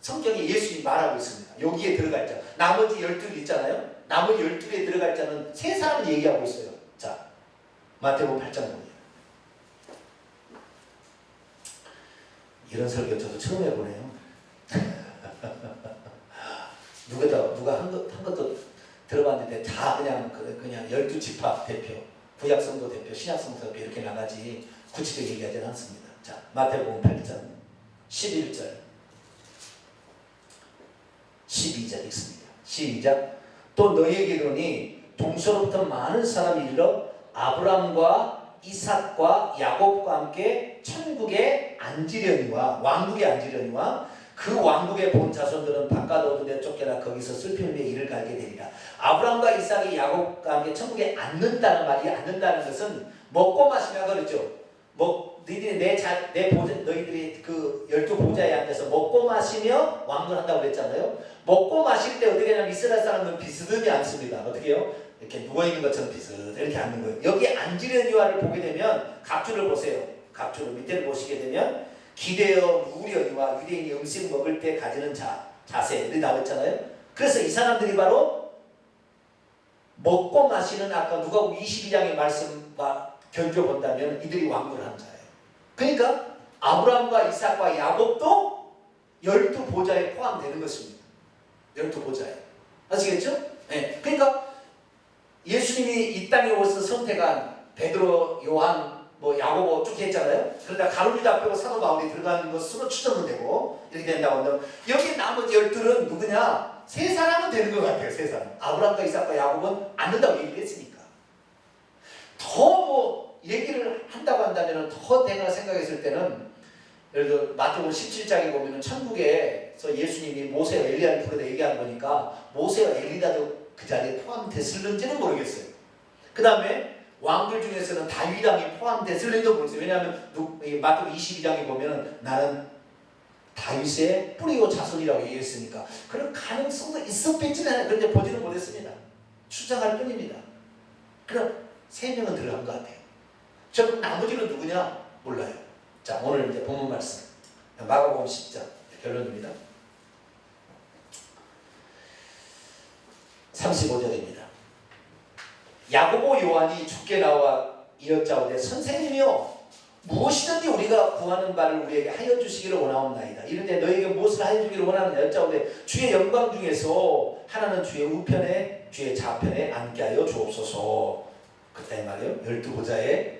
성경에 예수님이 말하고 있습니다. 여기에 들어갈 자. 나머지 12개 있잖아요. 나머지 12개에 들어갈 자는 세 사람을 얘기하고 있어요. 자, 마태복음 8장 보세요. 이런 설교 저도 처음 해보네요. 누가 한 것도 들어봤는데 다 그냥 12지파 대표, 구약성도 대표, 신약성도 대표 이렇게 나가지 구체적으로 얘기하지는 않습니다. 자, 마태복음 8장 11절 12절 읽습니다. 시작. 또 너희에게 이르노니 동서로부터 많은 사람이 이르러 아브라함과 이삭과 야곱과 함께 천국에 앉으려니와 왕국에 앉으려니와 그 왕국의 본 자손들은 바깥 어두운 데 쫓겨나 거기서 슬픔의 이를 갈게 되리라. 아브라함과 이삭이 야곱과 함께 천국에 앉는다는 말이, 앉는다는 것은 먹고 마시며 그러죠. 너희들이 그 12보좌에 앉아서 먹고 마시며 왕분한다고 그랬잖아요. 먹고 마실 때 어떻게 하냐면 이스라엘 사람은 비스듬히 앉습니다. 어떻게 해요? 이렇게 누워있는 것처럼 비스듬히 이렇게 앉는 거예요. 여기 앉으려니와를 보게 되면 각주를 보세요. 각주를 밑에를 보시게 되면 기대어 누우려니와 유대인이 음식 먹을 때 가지는 자세 이렇게 나왔잖아요. 그래서 이 사람들이 바로 먹고 마시는 아까 누가복음 22장의 말씀과 견줘 본다면 이들이 왕국을 하는 자예요. 그러니까 아브라함과 이삭과 야곱도 12보좌에 포함되는 것입니다. 12보좌에. 아시겠죠? 네. 그러니까 예수님이 이 땅에 오셔서 선택한 베드로, 요한, 야고보 쭉 했잖아요. 그러다 가룟유다 빼고 사도 바울이 들어가는 것으로 추정은 되고 이렇게 된다고 한다면 여기 나머지 12은 누구냐? 세 사람은 되는 것 같아요. 세 사람. 아브라함과 이삭과 야곱은 안 된다고 얘기를 했으니까. 더 얘기를 한다고 한다면 더 내가 생각했을 때는 예를 들어 마태복음 17장에 보면은 천국에서 예수님이 모세와 엘리야를 부르다 얘기하는 거니까 모세와 엘리야도 그 자리에 포함됐을는지는 모르겠어요. 그 다음에 왕들 중에서는 다윗 왕이 포함됐을는지도 모르겠어요. 왜냐하면 마태복음 22장에 보면은 나는 다윗의 뿌리고 자손이라고 얘기했으니까 그런 가능성도 있었겠지는 않아요. 그런데 보지는 못했습니다. 추정할 뿐입니다. 그럼 3명은 들어간 것 같아요. 저 나머지는 누구냐? 몰라요. 자, 오늘 이제 본문 말씀 마가복음 10장 결론입니다. 35절입니다. 야고보 요한이 주께 나와 이었자오되 선생님이여 무엇이든지 우리가 구하는 바를 우리에게 하여 주시기를 원하옵나이다. 이런데 너에게 무엇을 하여 주기를 원하느냐 여짜오되 주의 영광 중에서 하나는 주의 우편에 주의 좌편에 앉게 하여 주옵소서. 그때 말이에요. 12보좌에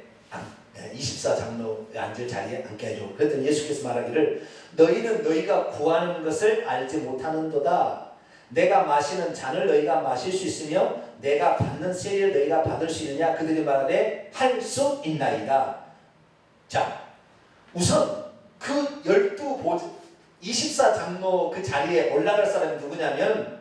24장로에 앉을 자리에 앉게 해줘. 그랬더니 예수께서 말하기를 너희는 너희가 구하는 것을 알지 못하는도다. 내가 마시는 잔을 너희가 마실 수 있으며 내가 받는 세리를 너희가 받을 수 있느냐. 그들이 말하되 할 수 있나이다. 자, 우선 그 24장로 그 자리에 올라갈 사람이 누구냐면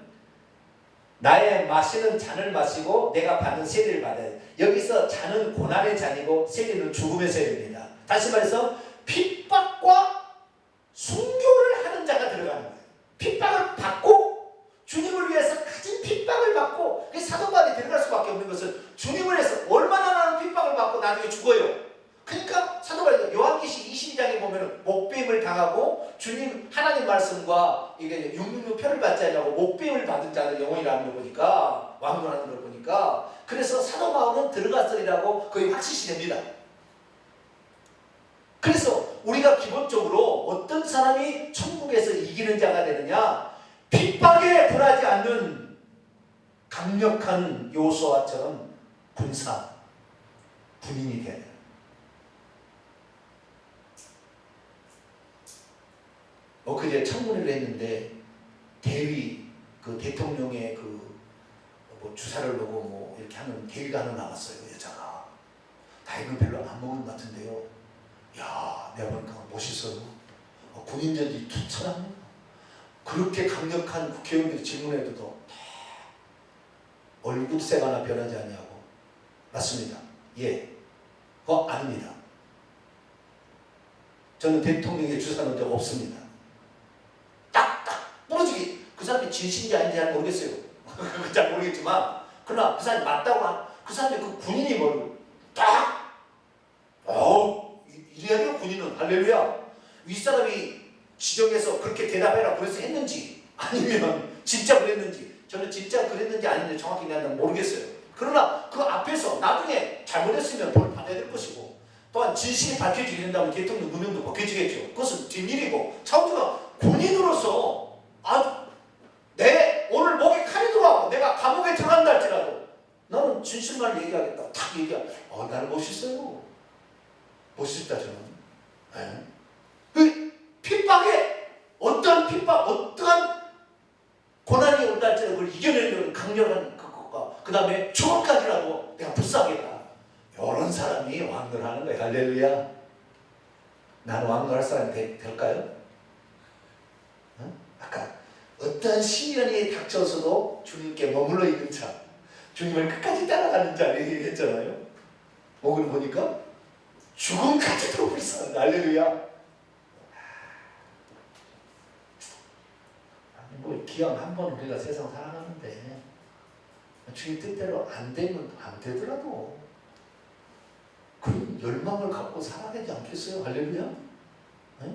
나의 마시는 잔을 마시고 내가 받는 세리를 받아야 돼. 여기서 잔은 고난의 잔이고 세리는 죽음의 세리입니다. 다시 말해서 핍박과 순교를 하는 자가 들어가는 거예요. 핍박을 받고 주님을 위해서 가진 핍박을 받고 사도 바울이 들어갈 수밖에 없는 것은 주님을 위해서 얼마나 많은 핍박을 받고 나중에 죽어요. 그러니까 사도 바울이 요한계시 22장에 보면은 목배임을 당하고 주님 하나님 말씀과 이게 육육육 표를 받지 않냐고 목배임을 받은 자들 영혼이라는 걸 보니까 왕론하는 걸 보니까 그래서 사도 바울은 들어갔으리라고 거의 확실시 됩니다. 그래서 우리가 기본적으로 어떤 사람이 천국에서 이기는 자가 되느냐? 핍박에 굴하지 않는 강력한 요소와처럼 군인이 되어야 돼요. 그제 청문회를 했는데 대위 그 대통령의 주사를 놓고 이렇게 하는 대위가 하나 나왔어요. 여자가 나이는 별로 안 먹은 것 같은데요. 야, 내가 보니까 멋있어요. 군인전이 투철합니다. 그렇게 강력한 국회의원들이 질문해도 얼굴색 하나 변하지 않냐고. 맞습니다. 예. 아닙니다. 저는 대통령의 주사 놓은 적 없습니다. 부러지기. 그 사람이 진실인지 아닌지 잘 모르겠어요. 잘 모르겠지만 그러나 그 사람이 맞다고 그 사람이 그 군인이 이래야 돼요. 군인은. 할렐루야. 윗사람이 지정해서 그렇게 대답해라 그래서 했는지 아니면 진짜 그랬는지 저는 진짜 그랬는지 아닌지 정확히 내가 모르겠어요. 그러나 그 앞에서 나중에 잘못했으면 벌 받아야 될 것이고 또한 진실이 밝혀지게 된다면 대통령 누명도 벗겨지겠죠. 그것은 뒷일이고 차우주가 군인으로서 오늘 목에 칼이 들어와고 내가 감옥에 들어간다 강렬한 그것과 그 다음에 죽음까지라도 내가 불사하겠다. 이런 사람이 왕노를 하는 거예요. 할렐루야. 나는 왕노할 사람이 될까요? 어? 아까 어떠한 시련이 닥쳐서도 주님께 머물러 있는 자, 주님을 끝까지 따라가는 자 얘기했잖아요. 오늘 보니까 죽음까지도 불사한다. 할렐루야. 뭐 기왕 한 번 우리가 세상 살아가는데 주님 뜻대로 안 되면 안 되더라도 그런 열망을 갖고 살아야 되지 않겠어요? 할렐루야. 네?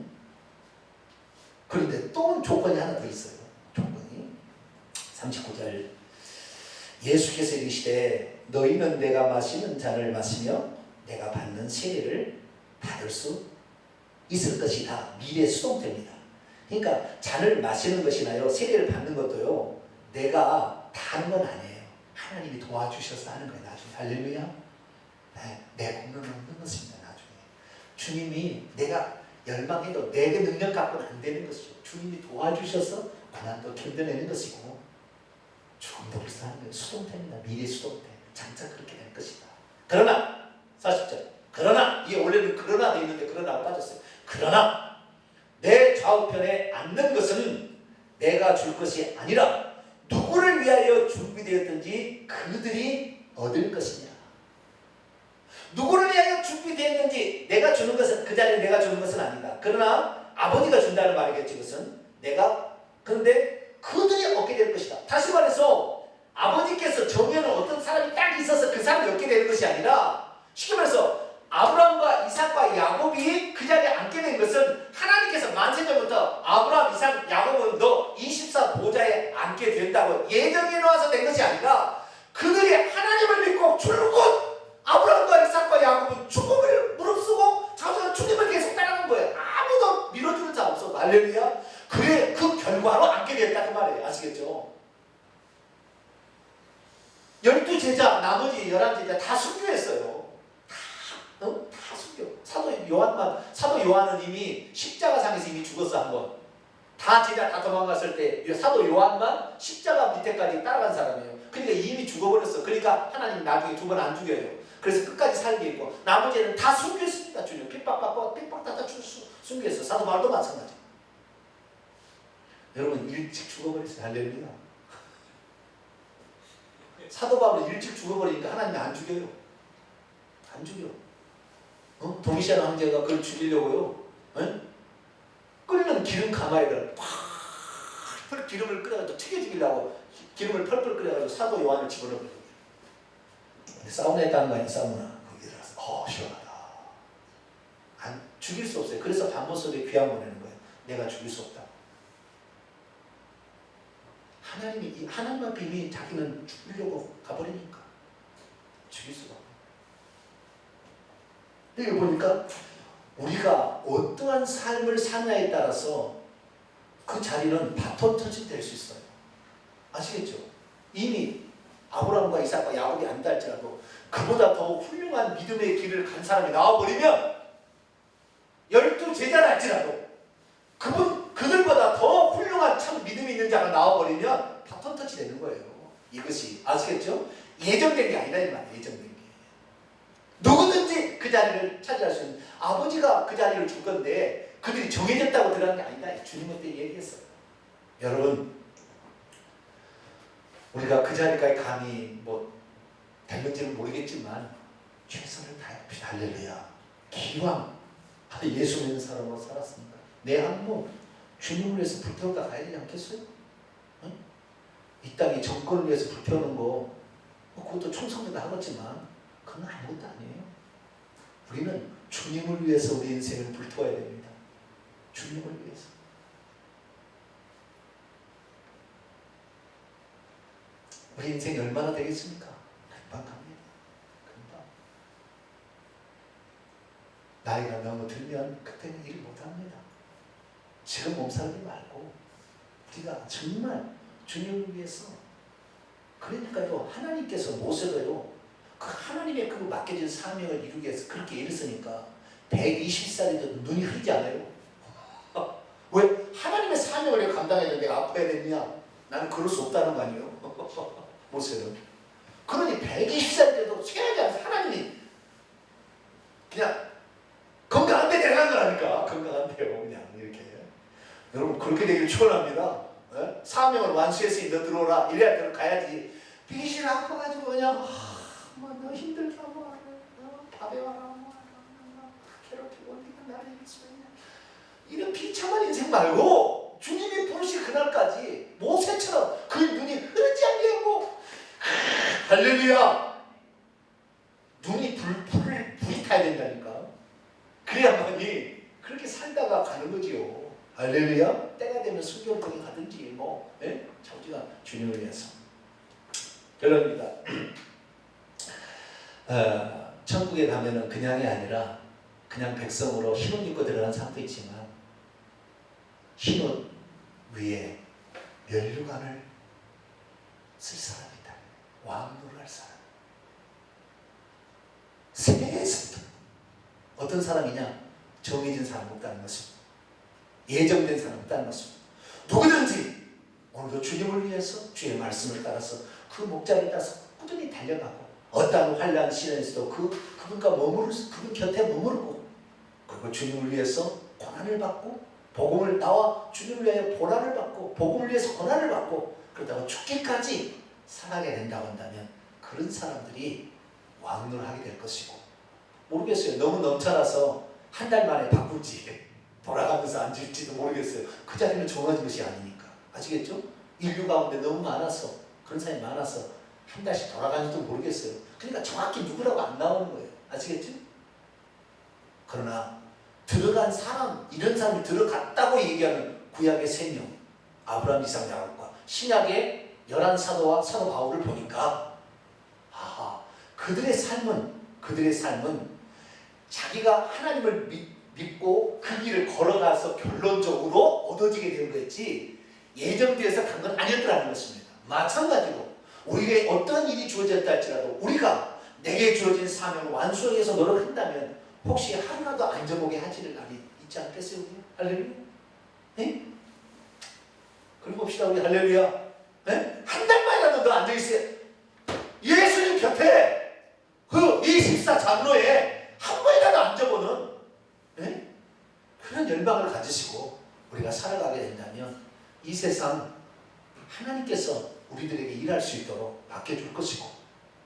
그런데 또 조건이 하나 더 있어요. 조건이 39절 예수께서 이르시되 너희는 내가 마시는 잔을 마시며 내가 받는 세례를 받을 수 있을 것이다. 미래 수동태입니다. 그러니까 잔을 마시는 것이나요 세례를 받는 것도요 내가 다 하는 건 아니에요. 하나님이 도와주셔서 하는 거예요. 나중에 할렐루야. 네, 내 공로는 없는 것입니다. 나중에 주님이 내가 열망해도 내 능력 갖고는 안 되는 것이죠. 주님이 도와주셔서 고난도 견뎌내는 것이고 죽음도 불사하는 거예요. 수동태입니다. 미래 수동태. 장차 그렇게 될 것이다. 그러나 40절 그러나 이게 원래는 그러나 돼 있는데 그러나가 빠졌어요. 그러나 내 좌우편에 앉는 것은 내가 줄 것이 아니라 누구를 위하여 준비되었든지 그들이 얻을 것이냐. 누구를 위하여 준비되었는지 내가 주는 것은 그 자리에 내가 주는 것은 아니다. 그러나 아버지가 준다는 말이겠지. 그것은 내가 그런데 그들이 얻게 될 것이다. 다시 말해서 아버지께서 정해놓은 어떤 사람이 딱 있어서 그 사람이 얻게 되는 것이 아니라 쉽게 말해서 아브라함과 이삭과 야곱이 그 자리에 앉게 된 것은 하나님께서 만세전부터 아브라함, 이삭, 야곱은 너 24 보좌에 앉게 된다고 예정해 놓아서 된 것이 아니라 그들이 하나님을 믿고 줄곧 아브라함과 이삭과 야곱은 죽음을 무릅쓰고 자기가 주님을 계속 따라간 거예요. 아무도 밀어주는 자 없어. 할렐루야. 그래 그 결과로 앉게 됐다 그 말이에요. 아시겠죠? 12제자 나머지 11제자 다 순교했어요. 다 숨겨. 사도 요한은 이미 십자가상에서 이미 죽었어. 한번 다 제자 다 도망갔을 때 사도 요한만 십자가 밑에까지 따라간 사람이에요. 그러니까 이미 죽어버렸어. 그러니까 하나님 나중에 두 번 안 죽여요. 그래서 끝까지 살게 있고 나머지는 다 숨겼습니다. 주님 핍박받고 핍박받다 숨겼어. 사도 바울도 마찬가지. 여러분 일찍 죽어버렸어요. 할렐루야. 사도 바울은 일찍 죽어버리니까 하나님이 안 죽여요. 안 죽여. 도미시안 황제가 그걸 죽이려고요. 끓는 기름 가마에다가 팍 기름을 끓여가지고 튀겨 죽이려고 기름을 펄펄 끓여가지고 사도 요한을 집어넣어요. 사우나에 있다는 거 아니에요. 사우나 거기 들어가서 시원하다. 안 죽일 수 없어요. 그래서 반모습에 귀양 보내는 거예요. 내가 죽일 수 없다. 하나님이 하나님 앞에 이미 자기는 죽이려고 가버리니까 죽일 수가 없어요. 여기 보니까 우리가 어떠한 삶을 사냐에 따라서 그 자리는 바톤 터치 될 수 있어요. 아시겠죠? 이미 아브라함과 이삭과 야곱이 안다 할지라도 그보다 더 훌륭한 믿음의 길을 간 사람이 나와버리면 12제자라 할지라도 그들보다 더 훌륭한 참 믿음이 있는 자가 나와버리면 바톤 터치 되는 거예요. 이것이 아시겠죠? 예정된 게 아니라 이 말이에요. 예정된 게. 누구든지 그 자리를 차지할 수 있는 아버지가 그 자리를 줄 건데 그들이 정해졌다고 들어간 게 아니다. 주님은 때 얘기했어요. 여러분 우리가 그 자리까지 감히 됐는지는 모르겠지만 최선을 다해봅시다. 할렐루야. 기왕 예수 믿는 사람으로 살았습니다. 내 한 몸 주님을 위해서 불태우다 가야 되지 않겠어요? 응? 이 땅에 정권을 위해서 불태우는 거 그것도 충성도 하겠지만 그건 아무것도 아니에요. 우리는 주님을 위해서 우리 인생을 불태워야 됩니다. 주님을 위해서. 우리 인생이 얼마나 되겠습니까? 금방 갑니다. 금방. 나이가 너무 들면 그때는 일 못합니다. 지금 몸살지 말고 우리가 정말 주님을 위해서 그러니까요 하나님께서 모세도요 그 하나님의 그 맡겨진 사명을 이루기 위해서 그렇게 일했으니까 120살이도 눈이 흐리지 않아요. 왜? 하나님의 사명을 내가 감당해야 되는데 내가 아파야 되느냐? 나는 그럴 수 없다는 거 아니에요. 보세요. 그러니 120살 때도 쇠하지 않아서 하나님이 그냥 건강한데 내려간 거라니까. 건강한데요. 그냥 이렇게. 여러분 그렇게 되길 축원합니다. 예? 사명을 완수했으니 너 들어오라. 이래야 들어가야지. 비실 아파가지고 그냥 너 힘들다 뭐 밥에 와라 뭐 괴롭히고 네가 나를 이기소냐 이런 비참한 인생 말고 주님이 부르신 그날까지 모세처럼 그 눈이 흐르지 않게 하고 할렐루야. 눈이 불이 타야 된다니까. 그래야만이 그렇게 살다가 가는 거지요. 할렐루야. 때가 되면 순교병에 가든지 뭐 자우지가 주님을 위해서. 결론입니다. 천국에 가면은 그냥이 아니라 그냥 백성으로 흰옷 입고 들어간 사람도 있지만 흰옷 위에 면류관을 쓸 사람이다. 왕노를 할 사람. 세상 어떤 사람이냐? 정해진 사람 없다는 것입니다. 예정된 사람 없다는 것입니다. 누구든지 오늘도 주님을 위해서 주의 말씀을 따라서 그 목자를 따라서 꾸준히 달려가고 어떠한 환난 시련에서도 그분과 그분 곁에 머무르고 그리고 주님을 위해서 고난을 받고 복음을 나와 주님을 위하여 고난을 받고 복음을 위해서 고난을 받고 그러다가 죽기까지 살아가게 된다고 한다면 그런 사람들이 왕노를 하게 될 것이고 모르겠어요. 너무 넘쳐나서 한 달 만에 바꿀지 돌아가면서 앉을지도 모르겠어요. 그 자리는 정해진 것이 아니니까. 아시겠죠? 인류 가운데 너무 많아서 그런 사람이 많아서 한 달씩 돌아가는지도 모르겠어요. 그러니까 정확히 누구라고 안 나오는 거예요. 아시겠죠? 그러나 들어간 사람, 이런 사람이 들어갔다고 얘기하는 구약의 3명 아브라함, 이삭, 야곱과 신약의 11사도와 사도 바울을 보니까 그들의 삶은 자기가 하나님을 믿고 그 길을 걸어가서 결론적으로 얻어지게 된 거였지 예정되어서 간 건 아니었더라는 것입니다. 마찬가지로 우리에게 어떤 일이 주어졌다 할지라도 우리가 내게 주어진 사명을 완수하기 위해서 노력한다면 혹시 하루라도 앉아보게 하지를 날이 있지 않겠어요? 우리? 할렐루야? 네? 그럼 봅시다 우리 할렐루야. 네? 한 달만이라도 너 앉아있어요. 예수님 곁에 그 24 장로에 한 번이라도 앉아보는 네? 그런 열망을 가지시고 우리가 살아가게 된다면 이 세상 하나님께서 우리들에게 일할 수 있도록 맡겨줄 것이고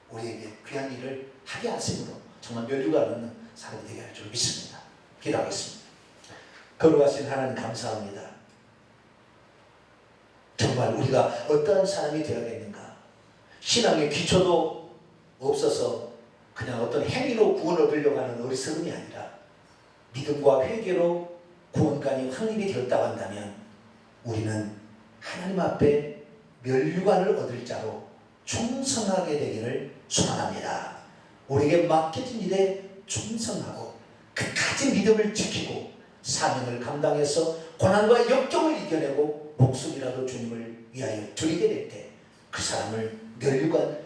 우리에게 귀한 일을 하게 하심으로 정말 멸류가 없는 사람이 되게 할 줄 믿습니다. 기도하겠습니다. 거룩하신 하나님 감사합니다. 정말 우리가 어떠한 사람이 되어야겠는가. 신앙의 기초도 없어서 그냥 어떤 행위로 구원 얻으려고 하는 어리석음이 아니라 믿음과 회개로 구원관이 확립이 되었다고 한다면 우리는 하나님 앞에 면류관을 얻을 자로 충성하게 되기를 소망합니다. 우리에게 맡겨진 일에 충성하고 끝까지 믿음을 지키고 사명을 감당해서 고난과 역경을 이겨내고 목숨이라도 주님을 위하여 드리게 될 때 그 사람을 면류관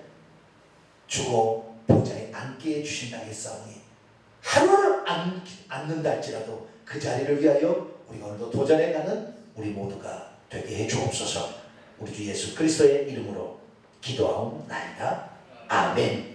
주고 보좌에 앉게 해주신다 했사오니 하루를 앉는다 할지라도 그 자리를 위하여 우리가 오늘도 도전해가는 우리 모두가 되게 해 주옵소서. 우리 주 예수 그리스도의 이름으로 기도하옵나이다. 아멘.